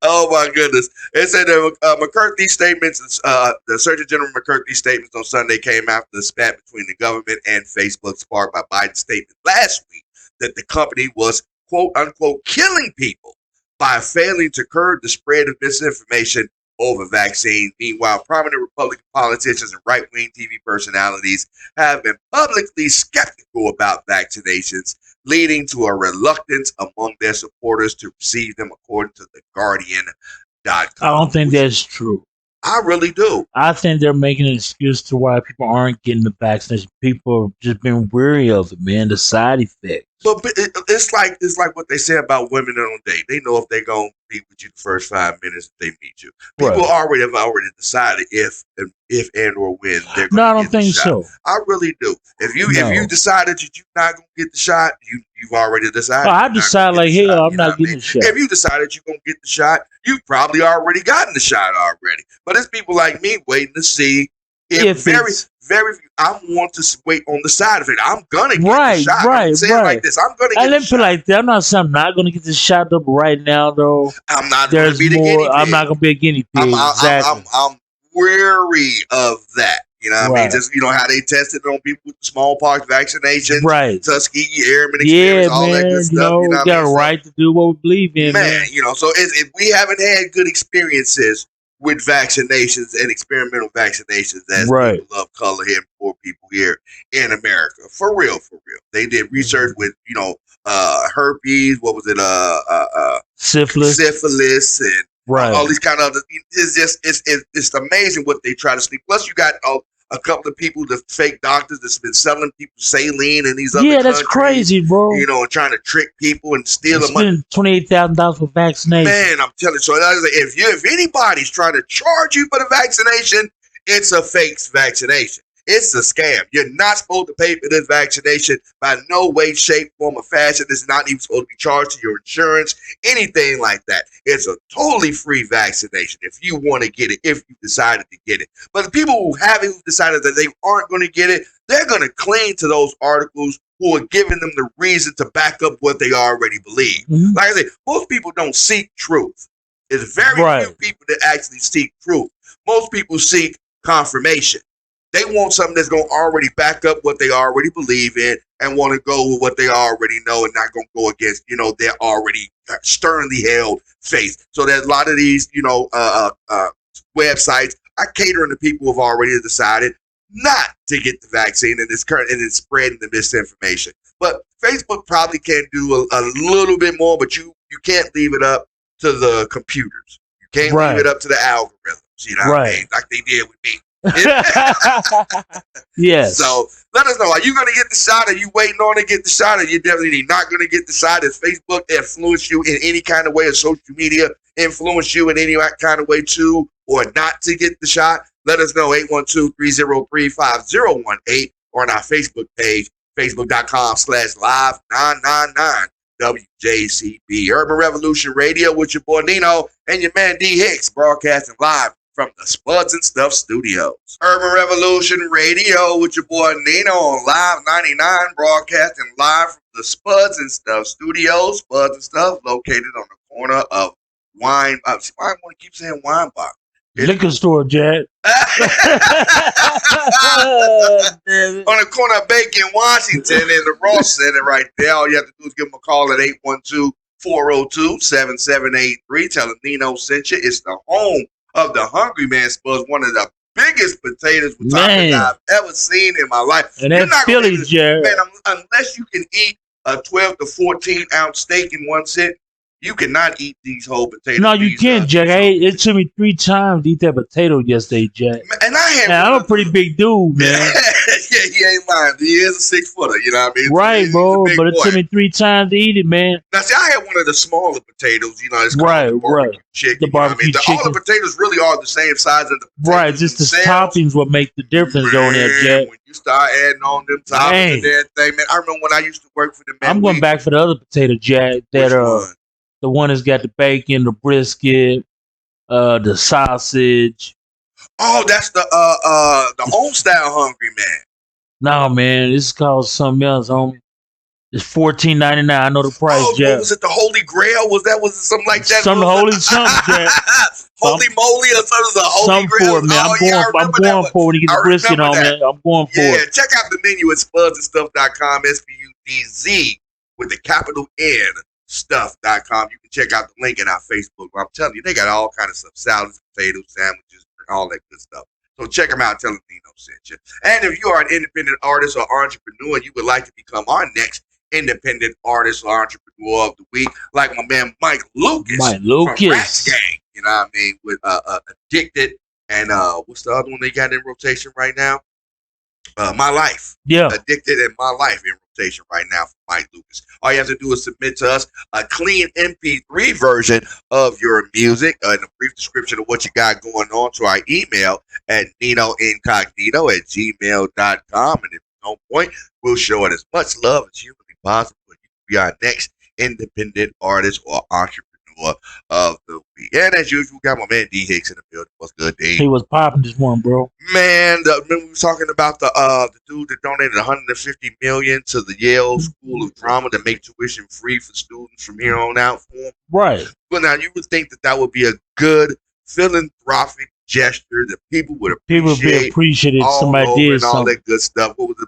Oh my goodness! It said that McCarthy's statements, the Surgeon General McCarthy's statements on Sunday came after the spat between the government and Facebook, sparked by Biden's statement last week that the company was "quote unquote" killing people by failing to curb the spread of misinformation over vaccines. Meanwhile, prominent Republican politicians and right-wing TV personalities have been publicly skeptical about vaccinations, leading to a reluctance among their supporters to receive them, according to The Guardian.com. I don't think that's true. I really do. I think they're making an excuse to why people aren't getting the vaccination. People have just been weary of it, man. The side effects. But it's like what they say about women on a date. They know if they're gonna be with you the first 5 minutes that they meet you. People Right. have already decided if and or when they're No, gonna I don't get the think shot. so. I really do. If you No. decided that you're not gonna get the shot, you've already decided. I you're not decide gonna like, get the hell, shot, I'm you know not what I getting mean? the shot. If you decided you're gonna get the shot, you've probably already gotten the shot already. But it's people like me waiting to see if very it's- very few. I want to wait on the side of it. I'm gonna get Right, the shot. right, I'm saying it right. like this. I'm gonna I get let the me put it shot. like that. I'm not saying I'm not going to get this shot up right now, though. I'm not going to There's be the guinea more. pig. I'm not going to be a guinea pig. Exactly. I'm wary of that. You know what I mean? Right. Just, how they tested on people with smallpox vaccinations, Right. Tuskegee Airman Yeah, experience, all that man. good You stuff. know, You know we what got I a mean? right to do what we believe in, man. Man, so if we haven't had good experiences with vaccinations and experimental vaccinations as Right. people of color here, poor people here in America. For real. They did research with, herpes, what was it, Syphilis. syphilis and Right. all these kind of other. It's amazing what they try to sneak. Plus, you got a couple of people, the fake doctors that's been selling people saline and these other Yeah, that's countries, crazy, bro. and trying to trick people and steal the money. Spending $28,000 for vaccination. Man, I'm telling you. So if anybody's trying to charge you for the vaccination, it's a fake vaccination. It's a scam. You're not supposed to pay for this vaccination by no way, shape, form, or fashion. It's not even supposed to be charged to your insurance, anything like that. It's a totally free vaccination if you want to get it, if you decided to get it. But the people who haven't decided that they aren't going to get it, they're going to cling to those articles who are giving them the reason to back up what they already believe. Mhm. Like I said, most people don't seek truth. It's very Right. few people that actually seek truth. Most people seek confirmation. They want something that's going to already back up what they already believe in and want to go with what they already know and not going to go against, their already sternly held faith. So there's a lot of these, websites are catering to people who have already decided not to get the vaccine and it's spreading the misinformation. But Facebook probably can do a little bit more, but you can't leave it up to the computers. You can't Right. leave it up to the algorithms, you know what I Right. mean? Like they did with me. Yes. So let us know. Are you going to get the shot? Are you waiting on to get the shot? Or you definitely not going to get the shot? Is Facebook influence you in any kind of way, or social media influence you in any kind of way too, or not to get the shot? Let us know. 812-303-5018 or on our Facebook page, facebook.com/live999 WJCB. Urban Revolution Radio with your boy Nino and your man D Hicks, broadcasting live from the Spudz-N-Stuff studios. Urban Revolution Radio with your boy Nino on Live 99, broadcasting live from the Spudz-N-Stuff studios. Spudz-N-Stuff located on the corner of Wine. I want to keep saying Wine Box. Liquor store, Jack. On the corner of Bacon, Washington, in the Ross Center right there. All you have to do is give them a call at 812-402-7783. Tell them Nino sent you. It's the home of the Hungry Man Spudz, one of the biggest potatoes I've ever seen in my life. And that's Philly, Jack. Man, unless you can eat a 12 to 14 ounce steak in one sit, you cannot eat these whole potatoes. No, you can't, Jack. It took me 3 times to eat that potato yesterday, Jack. And I'm a pretty big dude, man. Yeah, he ain't lying. He is a 6-footer, you know what I mean? Right, bro. But it took me 3 times to eat it, man. Now, see, I had one of the smaller potatoes, you know, it's right, the barbecue chicken. The barbecue chicken. All the potatoes really are the same size as the potatoes. Right, just the toppings what make the difference on there, Jack. When you start adding on them toppings and everything, man. I remember when I used to work for them. I'm going back for the other potato, Jack. The one that's got the bacon, the brisket, the sausage. Oh, that's the home style Hungry Man. No, man, this is called something else, homie. It's $14.99. I know the price, Jack. Was it the Holy Grail? Was it something like that? Something holy something, Jack. Holy moly or something? The Holy Grail. For it, man. I'm going for it when you get the brisket on, man. I'm going for it. Yeah, check out the menu at Spudz-N-Stuff.com, SPUDZ with the capital N. Stuff.com. You can check out the link in our Facebook. I'm telling you, they got all kind of stuff: salads, potatoes, sandwiches, all that good stuff. So check them out. Tell them Nino sent you. And if you are an independent artist or entrepreneur and you would like to become our next independent artist or entrepreneur of the week, like my man Mike Lucas from Rats Gang, you know what I mean, with Addicted and what's the other one they got in rotation right now? My Life. Yeah. Addicted and My Life in rotation right now for Mike Lucas. All you have to do is submit to us a clean MP3 version of your music and a brief description of what you got going on to our email at ninoincognito@gmail.com. And if at no point, we'll show it as much love as humanly possible. You can be our next independent artist or entrepreneur of the week. And as usual, got my man D Hicks in the building. What's good, D? He was popping this one, bro. Man, remember we were talking about the dude that donated $150 million to the Yale School of Drama to make tuition free for students from here on out for him. Right. But now you would think that would be a good philanthropic gesture that people would appreciate. Somebody did something. All that good stuff. What was the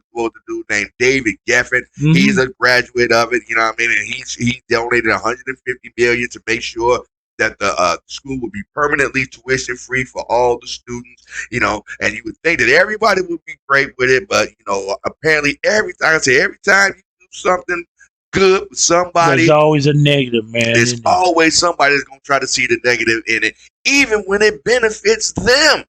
dude named David Geffen? Mm-hmm. He's a graduate of it, you know what I mean? And he donated $150 million to make sure that the school would be permanently tuition free for all the students, you know, and you would think that everybody would be great with it, but you know, apparently every time you do something good with somebody, there's always a negative, man. There's always somebody that's gonna try to see the negative in it, even when it benefits them.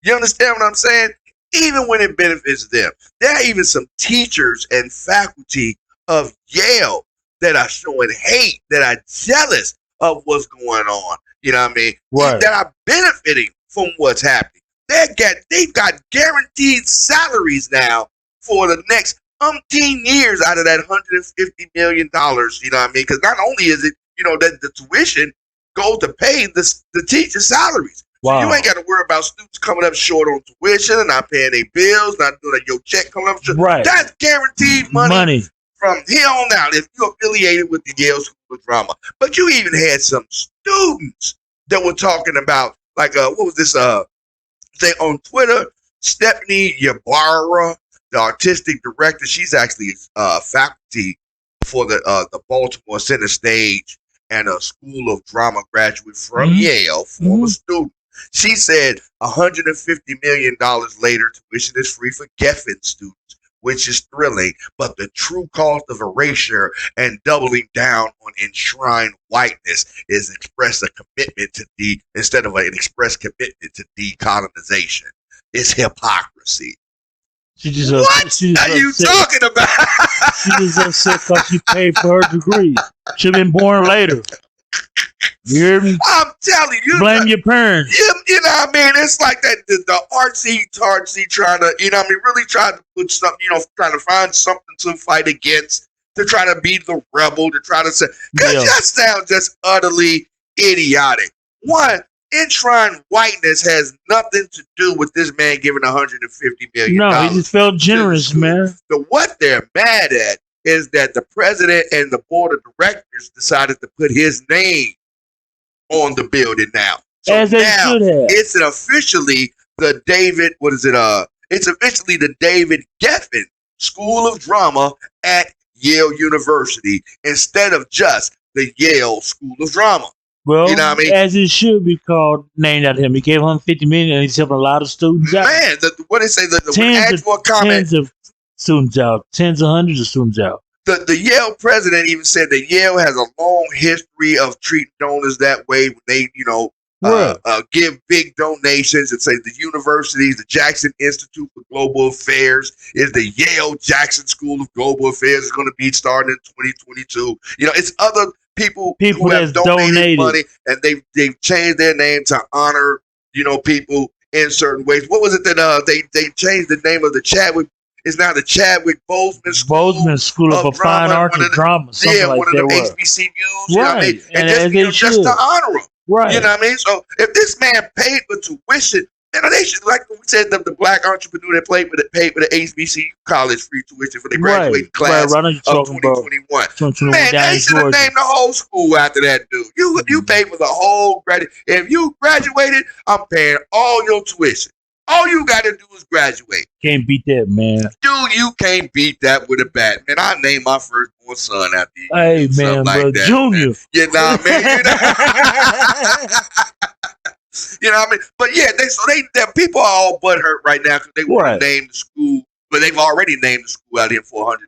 You understand what I'm saying? Even when it benefits them. There are even some teachers and faculty of Yale that are showing hate, that are jealous of what's going on. You know what I mean? Right. That are benefiting from what's happening. They've got guaranteed salaries now for the next umpteen years out of that $150 million. You know what I mean? Because not only is it, you know, that the tuition goes to pay the teacher salaries. Wow. So you ain't got to worry about students coming up short on tuition and not paying their bills, not doing your check coming up short. Right. That's guaranteed money from here on out if you're affiliated with the Yale School of Drama. But you even had some students that were talking about, like, what was this thing on Twitter? Stephanie Ybarra, the artistic director, she's actually faculty for the Baltimore Center Stage and a School of Drama graduate from Yale, former student. She said $150 million later, tuition is free for Geffen students, which is thrilling, but the true cost of erasure and doubling down on enshrined whiteness is instead of an express commitment to decolonization. It's hypocrisy. She just What she just are you upset. talking about? She just upset because she paid for her degree. Should have been born later. You hear me? I'm telling you. Blame your parents. You know what I mean? It's like that the artsy-tartsy trying to, you know what I mean, really trying to put something, you know, trying to find something to fight against, to try to be the rebel, to try to say, because that sounds just utterly idiotic. One, enshrined whiteness has nothing to do with this man giving $150 million. No, he just felt generous, man. So what they're mad at is that the president and the board of directors decided to put his name on the building now. So as they should have. It's officially the David, it's officially the David Geffen School of Drama at Yale University instead of just the Yale School of Drama. Well, you know what I mean? As it should be called, named after him. He gave $150 million and he's helping a lot of students out. Man, what they say, tens of students out, tens of hundreds of students out. The Yale president even said that Yale has a long history of treating donors that way when they, you know, give big donations and say the universities, the Jackson Institute for Global Affairs is the Yale Jackson School of Global Affairs is going to be starting in 2022. You know, it's other people who have donated money and they've changed their name to honor, you know, people in certain ways. What was it that they changed the name of the Chadwick? It's now the Chadwick Boseman School of Fine Arts and Drama. Yeah, one of the HBCUs. You know what I mean? And just to honor them. Right. You know what I mean? So if this man paid for tuition, you know, they should, like we said, the black entrepreneur that paid for the HBCU college free tuition for the graduating class of 2021. Man, they should have named the whole school after that dude. You paid for the whole graduate. If you graduated, I'm paying all your tuition. All you got to do is graduate. Can't beat that, man. Dude, you can't beat that with a bat. Man, I named my firstborn son after you. Hey, man, like bro, that, Junior. Man. You know what I mean? You know what I mean? But yeah, the people are all butthurt right now because they want to name the school, but they've already named the school out here for $150.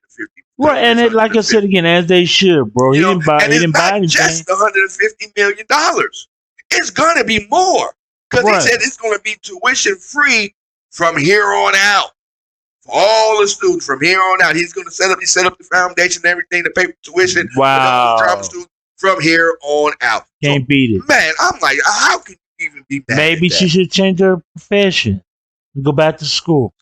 Right, and it, like I said again, as they should, bro. He didn't buy anything. Just $150 million. It's gonna be more. Because he said it's going to be tuition free from here on out. For all the students from here on out. He's going to set up the foundation and everything to pay for tuition. Wow. For the drama students from here on out. Can't beat it. Man, I'm like, how can you even be mad Maybe at she should change her profession. Go back to school.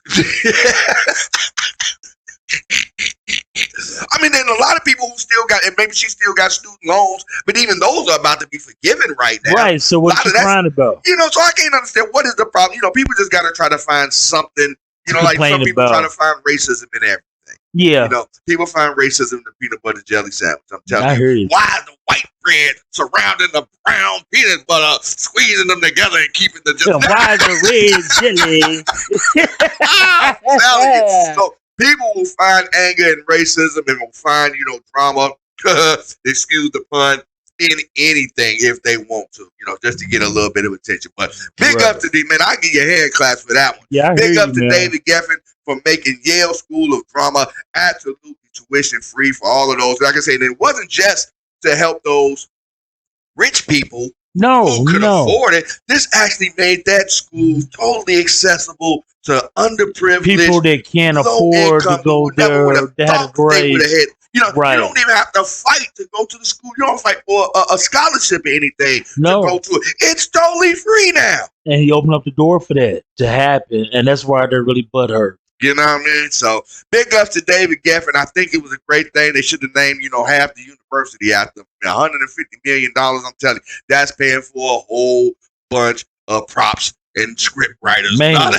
I mean, there's a lot of people who still got, and maybe she still got student loans, but even those are about to be forgiven right now. Right, so what you crying about? You know, so I can't understand what is the problem. You know, people just got to try to find something, you know, like some people try to find racism in everything. Yeah. You know, people find racism in the peanut butter jelly sandwich. I'm telling you. Why is the white bread surrounding the brown peanut butter, squeezing them together and keeping the jelly? Why is the red jelly? I'm telling you. So, people will find anger and racism and will find, you know, drama, excuse the pun, in anything if they want to, you know, just to get a little bit of attention. But big up to the man. I give you a hand claps for that one. Yeah, big up to David Geffen for making Yale School of Drama absolutely tuition free for all of those. Like I said, it wasn't just to help those rich people who could afford it. This actually made that school totally accessible to underprivileged people that can't afford to go there. They had a grade. You know, you don't even have to fight to go to the school. You don't fight for a scholarship or anything to go to it. It's totally free now. And he opened up the door for that to happen, and that's why they're really butthurt. You know what I mean? So big ups to David Geffen. I think it was a great thing. They should have named, you know, half the university after $150 million. I'm telling you, that's paying for a whole bunch of props and script writers. A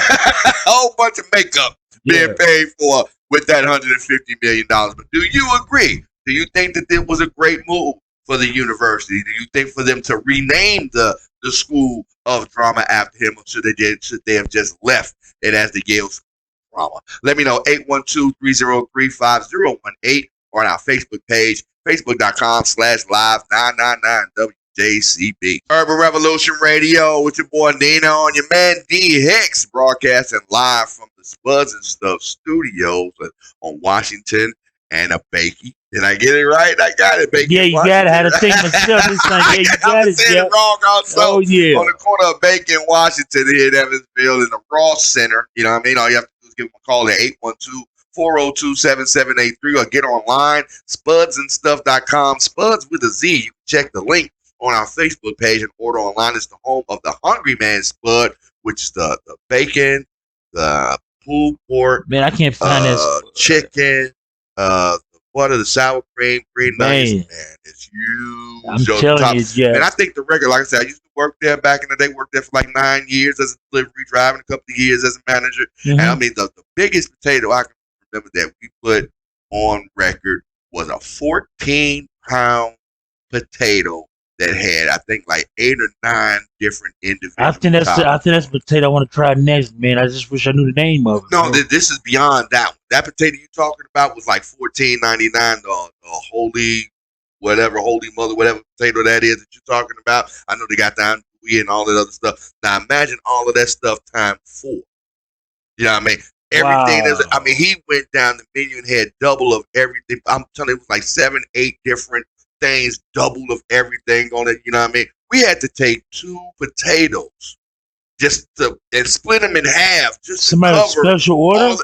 whole bunch of makeup being paid for with that $150 million. But do you agree? Do you think that it was a great move for the university? Do you think for them to rename the School of Drama after him, or should they have just left it as the Yale School of Drama? Let me know, 812-303-5018, or on our Facebook page, facebook.com/live999WJCB. Urban Revolution Radio with your boy Nina on your man D Hicks, broadcasting live from the Spudz-N-Stuff studios on Washington and Bakey Did I get it right? I got it, Bacon. Yeah, you got it. I had to think myself this time. Yeah, you got it, saying Jeff. it wrong also. Oh, yeah. On the corner of Bacon, Washington, here in Evansville, in the Ross Center. You know what I mean? All you have to do is give them a call at 812-402-7783 or get online, Spudz-N-Stuff.com. Spuds with a Z. You can check the link on our Facebook page and order online. It's the home of the Hungry Man Spud, which is the bacon, the pulled pork, Man, I can't find that. chicken, butter, the sour cream, green nuggets. Man, it's huge. I'm telling you, Jeff. And I think the regular, like I said, I used to work there back in the day, worked there for like 9 years as a delivery driver and a couple of years as a manager. And I mean, the biggest potato I can remember that we put on record was a 14-pound potato that had, I think, like 8 or 9 different individual. I think that's the potato I want to try next, man. I just wish I knew the name of it. No, this is beyond that one. That potato you talking about was like $14.99. The holy mother, whatever potato that is that you're talking about. I know they got down and all that other stuff. Now imagine all of that stuff times 4. You know what I mean? Everything he went down the menu and had double of everything. I'm telling you, it was like 7, 8 different things, double of everything on it. You know what I mean? We had to take 2 potatoes and split them in half. Just somebody special order.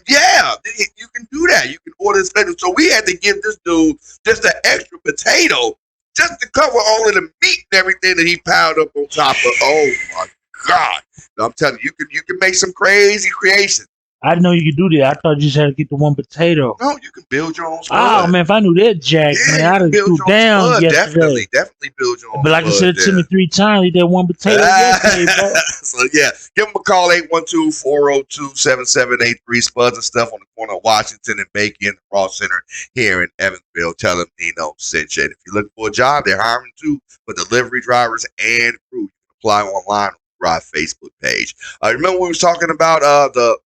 Yeah, you can do that. You can order special. So we had to give this dude just an extra potato just to cover all of the meat and everything that he piled up on top of. Oh my God! I'm telling you, you can make some crazy creations. I didn't know you could do that. I thought you just had to get the one potato. No, you can build your own spud. Oh, man, if I knew that, Jack, man, I'd have threw down yesterday. Definitely build your own But like I said it to me 3 times, he did one potato yesterday, bro. So, yeah, give him a call, 812-402-7783, Spudz-N-Stuff on the corner of Washington and Bacon, the Ross Center here in Evansville. Tell them Nino sent you. And if you're looking for a job, they're hiring too for delivery drivers and crew. You can apply online. Our Facebook page. Remember we was talking about the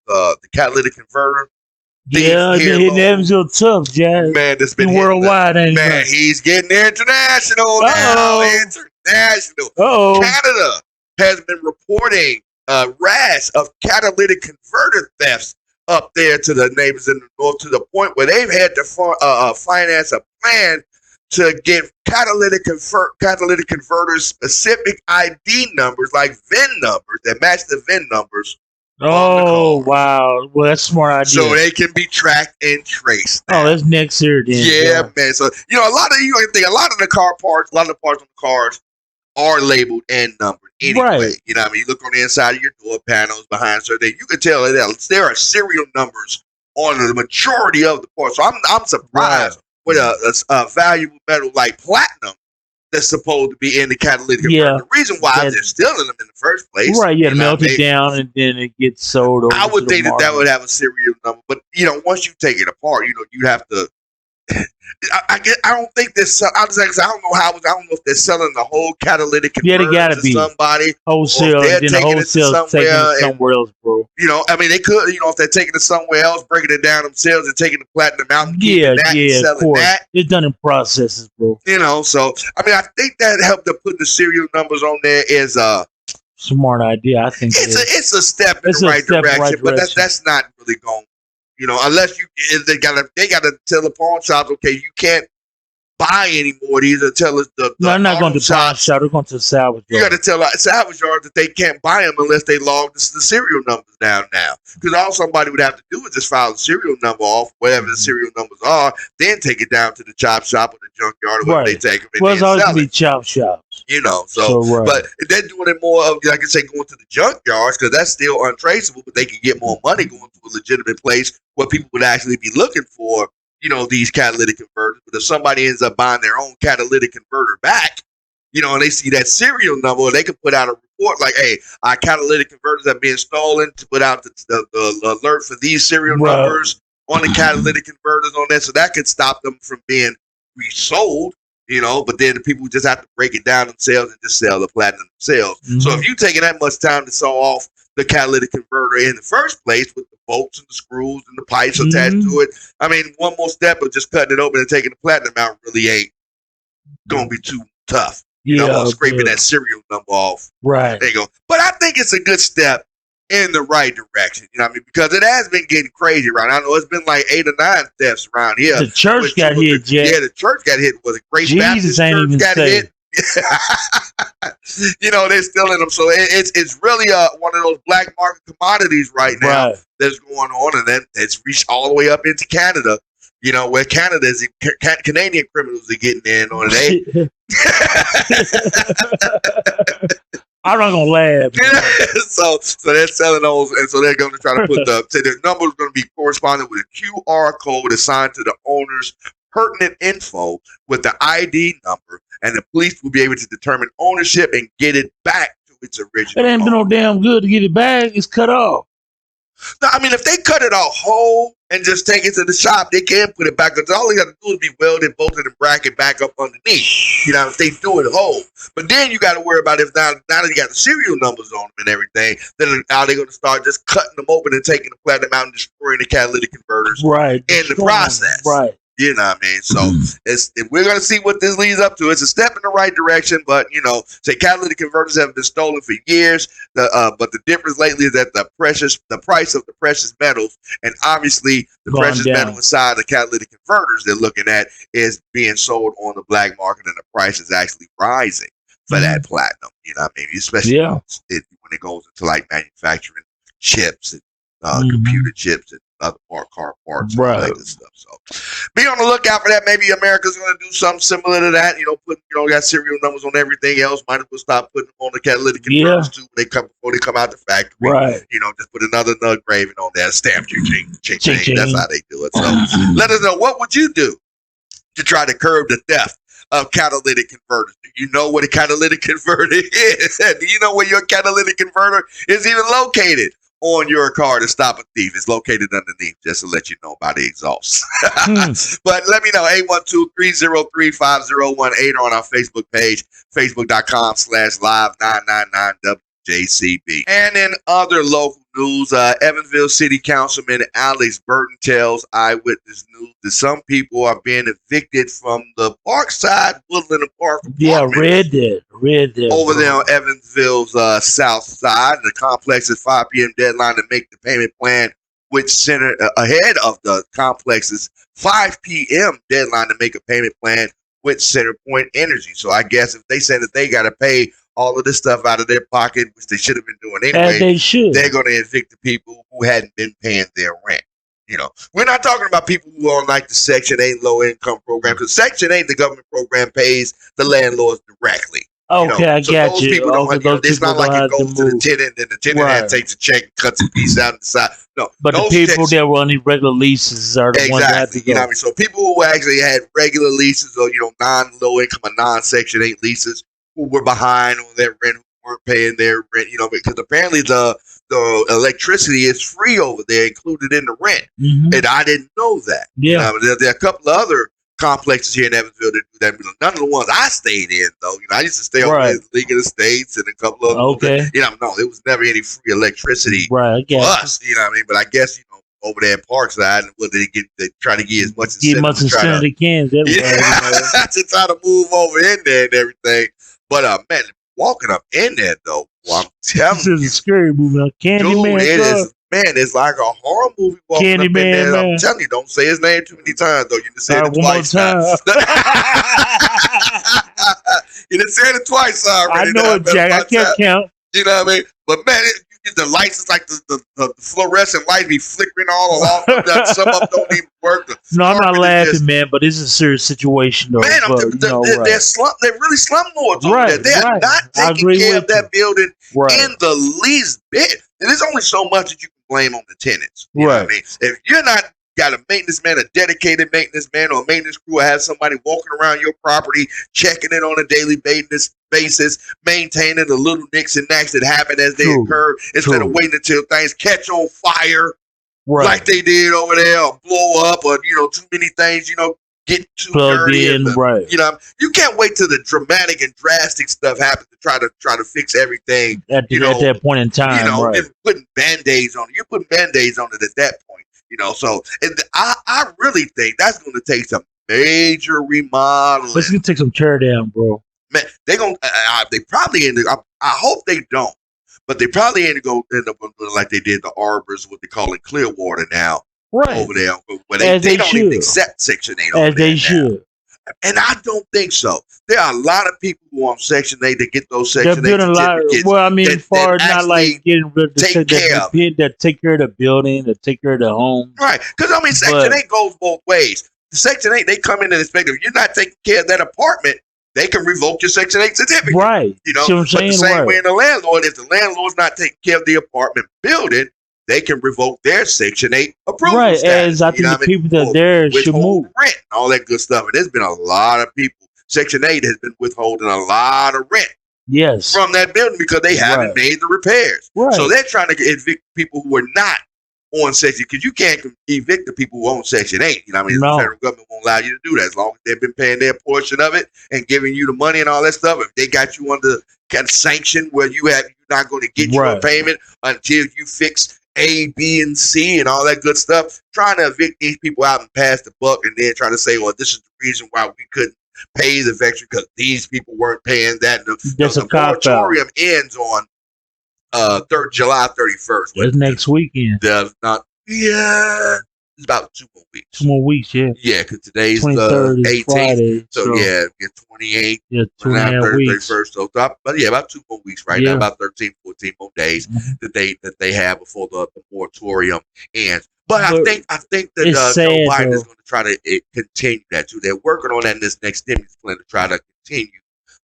catalytic converter? Yeah, they're hitting Evansville tough, Jack. Man, that's been worldwide. Man, he's getting international now. International. Canada has been reporting a rash of catalytic converter thefts up there to the neighbors in the north, to the point where they've had to finance a plan to get catalytic converters specific ID numbers, like VIN numbers that match the VIN numbers. Oh, wow. Well, that's a smart idea. So they can be tracked and traced. Oh, that's next year then. Yeah, man. So, a lot of the car parts, a lot of the parts on the cars are labeled and numbered anyway. Right. You know what I mean? You look on the inside of your door panels behind certain, you can tell that there are serial numbers on the majority of the parts. So I'm surprised. Right. With a valuable metal like platinum that's supposed to be in the catalytic converter. The reason why they're stealing them in the first place. Right, melt it down and then it gets sold over. I would think that would have a serial number. But, once you take it apart, you have to. I don't think they're selling. I don't know how. I don't know if they're selling the whole catalytic converter they gotta to somebody wholesale. And then the wholesale taking it somewhere else, bro. They could. If they're taking it somewhere else, breaking it down themselves and taking the platinum out and keeping that and selling that. It's done in processes, bro. So I think that helped to put the serial numbers on there is smart idea. I think it's a step in the right direction, but that's not really going. Unless they gotta tell the pawn shops, okay, you can't buy any more of these until it's the no, I'm not going to the pawn shop. They're going to the salvage yard. You got to tell salvage yard that they can't buy them unless they log the serial numbers down now. Because all somebody would have to do is just file the serial number off, whatever the serial numbers are, then take it down to the chop shop or the junkyard or whatever they take them. Well, it's always going to be chop shops. But they're doing it more of, like I say, going to the junkyards because that's still untraceable, but they can get more money going to a legitimate place where people would actually be looking for, these catalytic converters. But if somebody ends up buying their own catalytic converter back, and they see that serial number, they can put out a report like, hey, our catalytic converters are being stolen, to put out the alert for these serial numbers on the catalytic converters on that. So that could stop them from being resold, but then the people just have to break it down themselves and just sell the platinum themselves. So if you're taking that much time to saw off the catalytic converter in the first place with the bolts and the screws and the pipes attached to it, I mean, one more step of just cutting it open and taking the platinum out really ain't going to be too tough. Scraping that serial number off. Right. There you go. But I think it's a good step in the right direction. You know what I mean? Because it has been getting crazy around. I know it's been like 8 or 9 thefts around here. The church got hit, Jack. Yeah, the church got hit. Was it Grace Jesus Baptist ain't Church even got saved. hit? You know, they're stealing them. So it's really one of those black market commodities right now Right. that's going on, and then it's reached all the way up into Canada. You know, where Canadian criminals are getting in on it. I'm not gonna laugh. so they're selling those, and so they're going to try to put the number is going to be corresponding with a QR code assigned to the owner's pertinent info with the ID number, and the police will be able to determine ownership and get it back to its original. It ain't been no owner. damn good to get it back. It's cut off. No, I mean, if they cut it off whole and just take it to the shop, they can put it back. Because all they got to do is be welded, bolted, and bracket back up underneath. You know, if they do it whole. But then you got to worry about if now that you got the serial numbers on them and everything, then now they're going to start just cutting them open and taking the platinum out and destroying the catalytic converters Right. in the process. Right. You know what I mean? So we're going to see what this leads up to. It's a step in the right direction, but, you know, say catalytic converters have been stolen for years. But the difference lately is that the price of the precious metals, and obviously the Gone precious down. metal inside the catalytic converters they're looking at is being sold on the black market, and the price is actually rising for that platinum. You know what I mean? Especially when it goes into like manufacturing chips and computer chips and other car parts and all that good stuff. So be on the lookout for that. Maybe America's going to do something similar to that. You know, got serial numbers on everything else. Might as well stop putting them on the catalytic converters too before they come out the factory. Right. You know, just put another nug graving on there, stamp your ching. Ching. That's how they do it. So let us know, what would you do to try to curb the theft of catalytic converters? Do you know what a catalytic converter is? Do you know where your catalytic converter is even located on your car to stop a thief? It's located underneath, just to let you know about the exhaust. But let me know, 812-303-5018 on our Facebook page, facebook.com/live999WJCB. And in other local news, Evansville City Councilman Alex Burton tells Eyewitness News that some people are being evicted from the Parkside Woodland Park apartments. Read that. Over there on Evansville's south side. The complex's 5 p.m. deadline to make the payment plan, which centered ahead of the complex's 5 p.m. deadline to make a payment plan with Centerpoint Energy. So I guess if they say that they got to pay all of this stuff out of their pocket, which they should have been doing anyway, as they should, they're going to evict the people who hadn't been paying their rent. You know, we're not talking about people who are on like the Section 8 low income program, because Section 8, the government program, pays the landlords directly. Okay, I so got those you. people don't, Okay, you know, those it's not people like don't it goes have to to the tenant and the tenant Right. takes a check and cuts a piece out the side. No, But the those people checks- that were on these regular leases are the ones that have to exactly. You go. know what I mean? So people who actually had regular leases or, you know, non-low income or non-Section 8 leases who were behind on their rent, who weren't paying their rent, you know, because apparently the electricity is free over there, included in the rent. And I didn't know that. Yeah. There are a couple of other complexes here in Evansville that do that. None of the ones I stayed in, though. You know, I used to stay over Right. in League of the States and a couple of Okay. You know, no, there was never any free electricity Right, I for got us. You know what I mean? But I guess, you know, over there in Parkside, they try to get as much you. Get much to try incentive to, they can. That way, you know. to try to move over in there and everything. But man, walking up in there though, well, I'm telling This is you, a scary movie. dude, Candyman. it Club. is. Man, it's like a horror movie walking up in Candyman, there. I'm man. telling you, don't say his name too many times, though. You just said it One more twice now. time. You done said it twice already. I know it, Jack. I can't count. You know what I mean? But man, the lights is like the fluorescent lights be flickering all along. Some of them don't even work. No, I'm not Carpet is laughing, just- man. But this is a serious situation, though. Man, but, you know, they're right. they're really slumlords over Right, there. They are right. not I taking agree care with of that building Right. in the least bit. And there's only so much that you can blame on the tenants. You know what I Right. mean? If you're not got a maintenance man, a dedicated maintenance man, or a maintenance crew, or have somebody walking around your property, checking it on a daily basis, maintaining the little nicks and knacks that happen as they True. occur, instead True. of waiting until things catch on fire Right. like they did over there, or blow up, or, you know, too many things, you know, get too Plugged dirty. in, And right. you know, you can't wait till the dramatic and drastic stuff happens to try to fix everything. At you know, that point in time, You know, right. and putting band-aids on it. You're putting band-aids on it at that point. You know, so I really think that's going to take some major remodeling. Let's take some tear down, bro. Man, they're going. They probably end up. I hope they don't. But they probably ain't going to end up doing like they did the Arbors, what they call it Clearwater now, Right. over there, where As they they don't even should. accept Section 8 As over they there now. should. And I don't think so. There are a lot of people who are on Section 8 that get those They're Section 8 building a lot. certificates. Well, I mean, that far not actually like getting rid of the take care of that take care of the building, that take care of the home. Right. Because, I mean, Section 8 goes both ways. Section 8, they come in and expect if you're not taking care of that apartment, they can revoke your Section 8 certificate. Right. You know, See what I'm but the saying? same Right. way in the landlord, if the landlord's not taking care of the apartment building, they can revoke their Section 8 approval Right. status. As I think the people that Or there should withhold move. rent and all that good stuff. And there's been a lot of people. Section 8 has been withholding a lot of rent Yes. from that building because they haven't Right. made the repairs. Right. So they're trying to evict people who are not on Section, because you can't evict the people who own Section 8. You know what I mean? No. The federal government won't allow you to do that as long as they've been paying their portion of it and giving you the money and all that stuff. If they got you under kind of sanction where you're not going to get you a Right. payment until you fix A, B, and C and all that good stuff, trying to evict these people out and pass the buck and then try to say, well, this is the reason why we couldn't pay the veteran because these people weren't paying that. That's a the cop-out. moratorium ends on July 31st. That's next weekend. Does not. Yeah, it's about 2 more weeks. 2 more weeks, yeah. Yeah, because today's 23rd the is 18th. Friday. So yeah, 28. Yeah, 2.5 weeks. 31st. So but yeah, about 2 more weeks right Yeah. now, about 13, 14 more days Mhm. that they have before the moratorium ends. But I But think that it's Joe sad, Biden is though. going to try to continue that too. They're working on that in this next stimulus plan to try to continue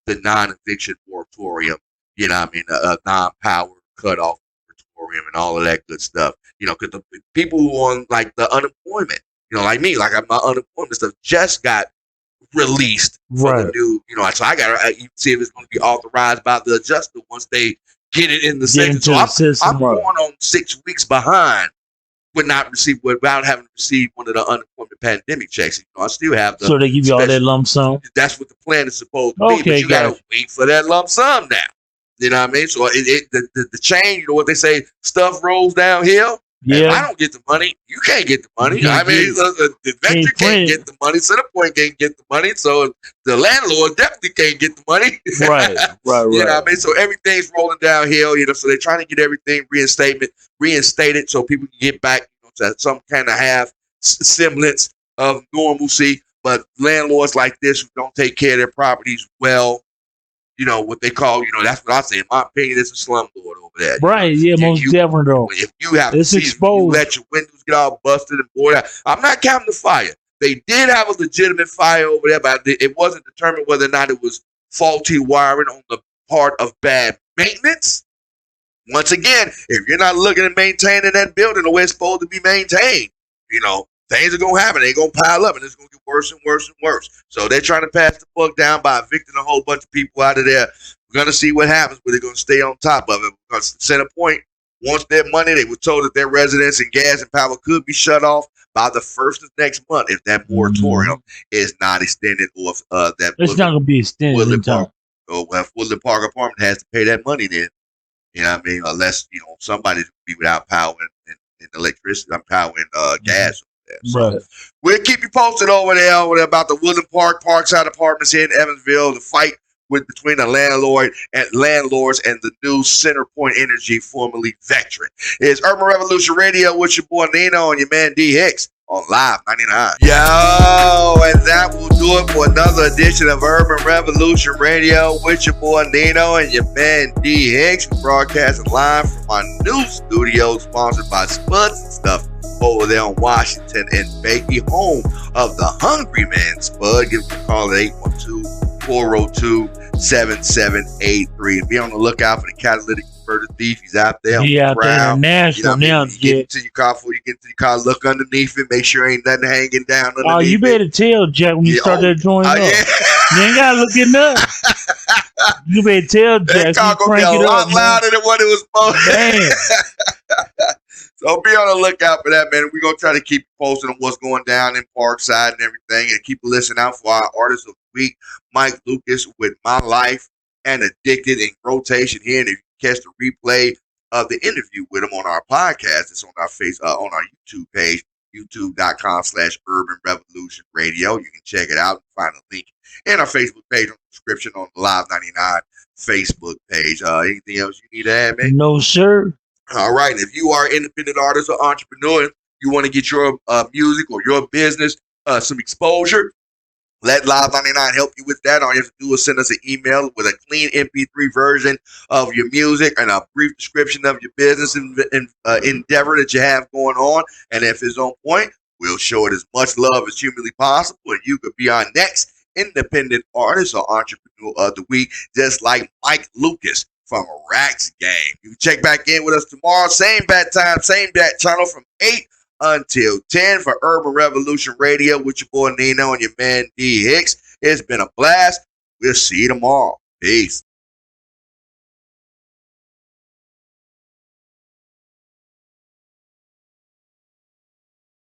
the non-eviction moratorium. You know, what I mean, non-power cutoff moratorium and all of that good stuff. You know, because the people who are on like the unemployment, you know, like me, like my unemployment stuff just got released for Right. the new. You know, so I got to see if it's going to be authorized by the adjuster once they get it in the Get system. into So the I'm system. going Right. on 6 weeks behind without having received one of the unemployment pandemic checks. You know, I still have the. So they give you all that special- lump sum. That's what the plan is supposed to be, but Okay, you got to gotcha. wait for that lump sum now. You know what I mean? So the chain, you know what they say, stuff rolls downhill. If I Yeah. don't get the money, you can't get the money. You I can't mean, get- the veteran can't can't print. get the money, Centerpoint can't get the money, so the landlord definitely can't get the money. Right. Right. You know Right. what I mean? So everything's rolling downhill, you know, so they're trying to get everything reinstated so people can get back, you know, to some kind of have semblance of normalcy. But landlords like this who don't take care of their properties well, you know, what they call, you know, that's what I say. In my opinion, it's a slumlord over there. Right. Yeah, most definitely, though. If you have It's to see, exposed. you let your windows get all busted and bored out. I'm not counting the fire. They did have a legitimate fire over there, but it wasn't determined whether or not it was faulty wiring on the part of bad maintenance. Once again, if you're not looking at maintaining that building the way it's supposed to be maintained, you know, things are going to happen. They're going to pile up, and it's going to get worse and worse and worse. So they're trying to pass the buck down by evicting a whole bunch of people out of there. We're going to see what happens, but they're going to stay on top of it. Because Centerpoint wants their money. They were told that their residents and gas and power could be shut off by the 1st of next month if that moratorium is not extended, or if that It's not going to be extended in Woodland time. Park, or if Woodland Park apartment has to pay that money then. You know what I mean? Unless, you know, somebody's going to be without power and electricity, power and gas. So Right. we'll keep you posted over there about the Woodland Park, Parkside Apartments here in Evansville, the fight between the landlords and the new Centerpoint Energy, formerly Veteran. It's Urban Revolution Radio with your boy Nino and your man D Hicks on Live 99. Yo, and that will do it for another edition of Urban Revolution Radio with your boy Nino and your man D Hicks. We're broadcasting live from our new studio, sponsored by Spudz-N-Stuff over there on Washington and Bakey, home of the Hungry Man Spud. Give us a call at 812-402-7783. And be on the lookout for the catalytic converter thief. He's out there. He out there ground. national now. You get into your car before you get into your car, look underneath it, make sure ain't nothing hanging down underneath Oh, you it. better tell Jack when you start that joint up. Yeah. You ain't got to look it up. You better tell Jack. That car You gonna be crank a it lot up, louder than what it was supposed to. Man. So be on the lookout for that, man. We're going to try to keep you posted on what's going down in Parkside and everything, and keep a listen out for our Artist of the Week, Mike Lucas with My Life and Addicted in rotation here. And if you catch the replay of the interview with him on our podcast, it's on our on our YouTube page. YouTube.com/Urban Revolution Radio. You can check it out and find a link in our Facebook page on the description on the Live 99 Facebook page. Anything else you need to add, man? No, sir. All right. If you are an independent artist or entrepreneur, you want to get your music or your business some exposure, let Live 99 help you with that. All you have to do is send us an email with a clean MP3 version of your music and a brief description of your business endeavor that you have going on. And if it's on point, we'll show it as much love as humanly possible. And you could be our next independent artist or entrepreneur of the week, just like Mike Lucas from Rax Game. You can check back in with us tomorrow. Same bat time, same bat channel from 8 until 10 for Urban Revolution Radio with your boy Nino and your man D Hicks. It's been a blast. We'll see you tomorrow. Peace.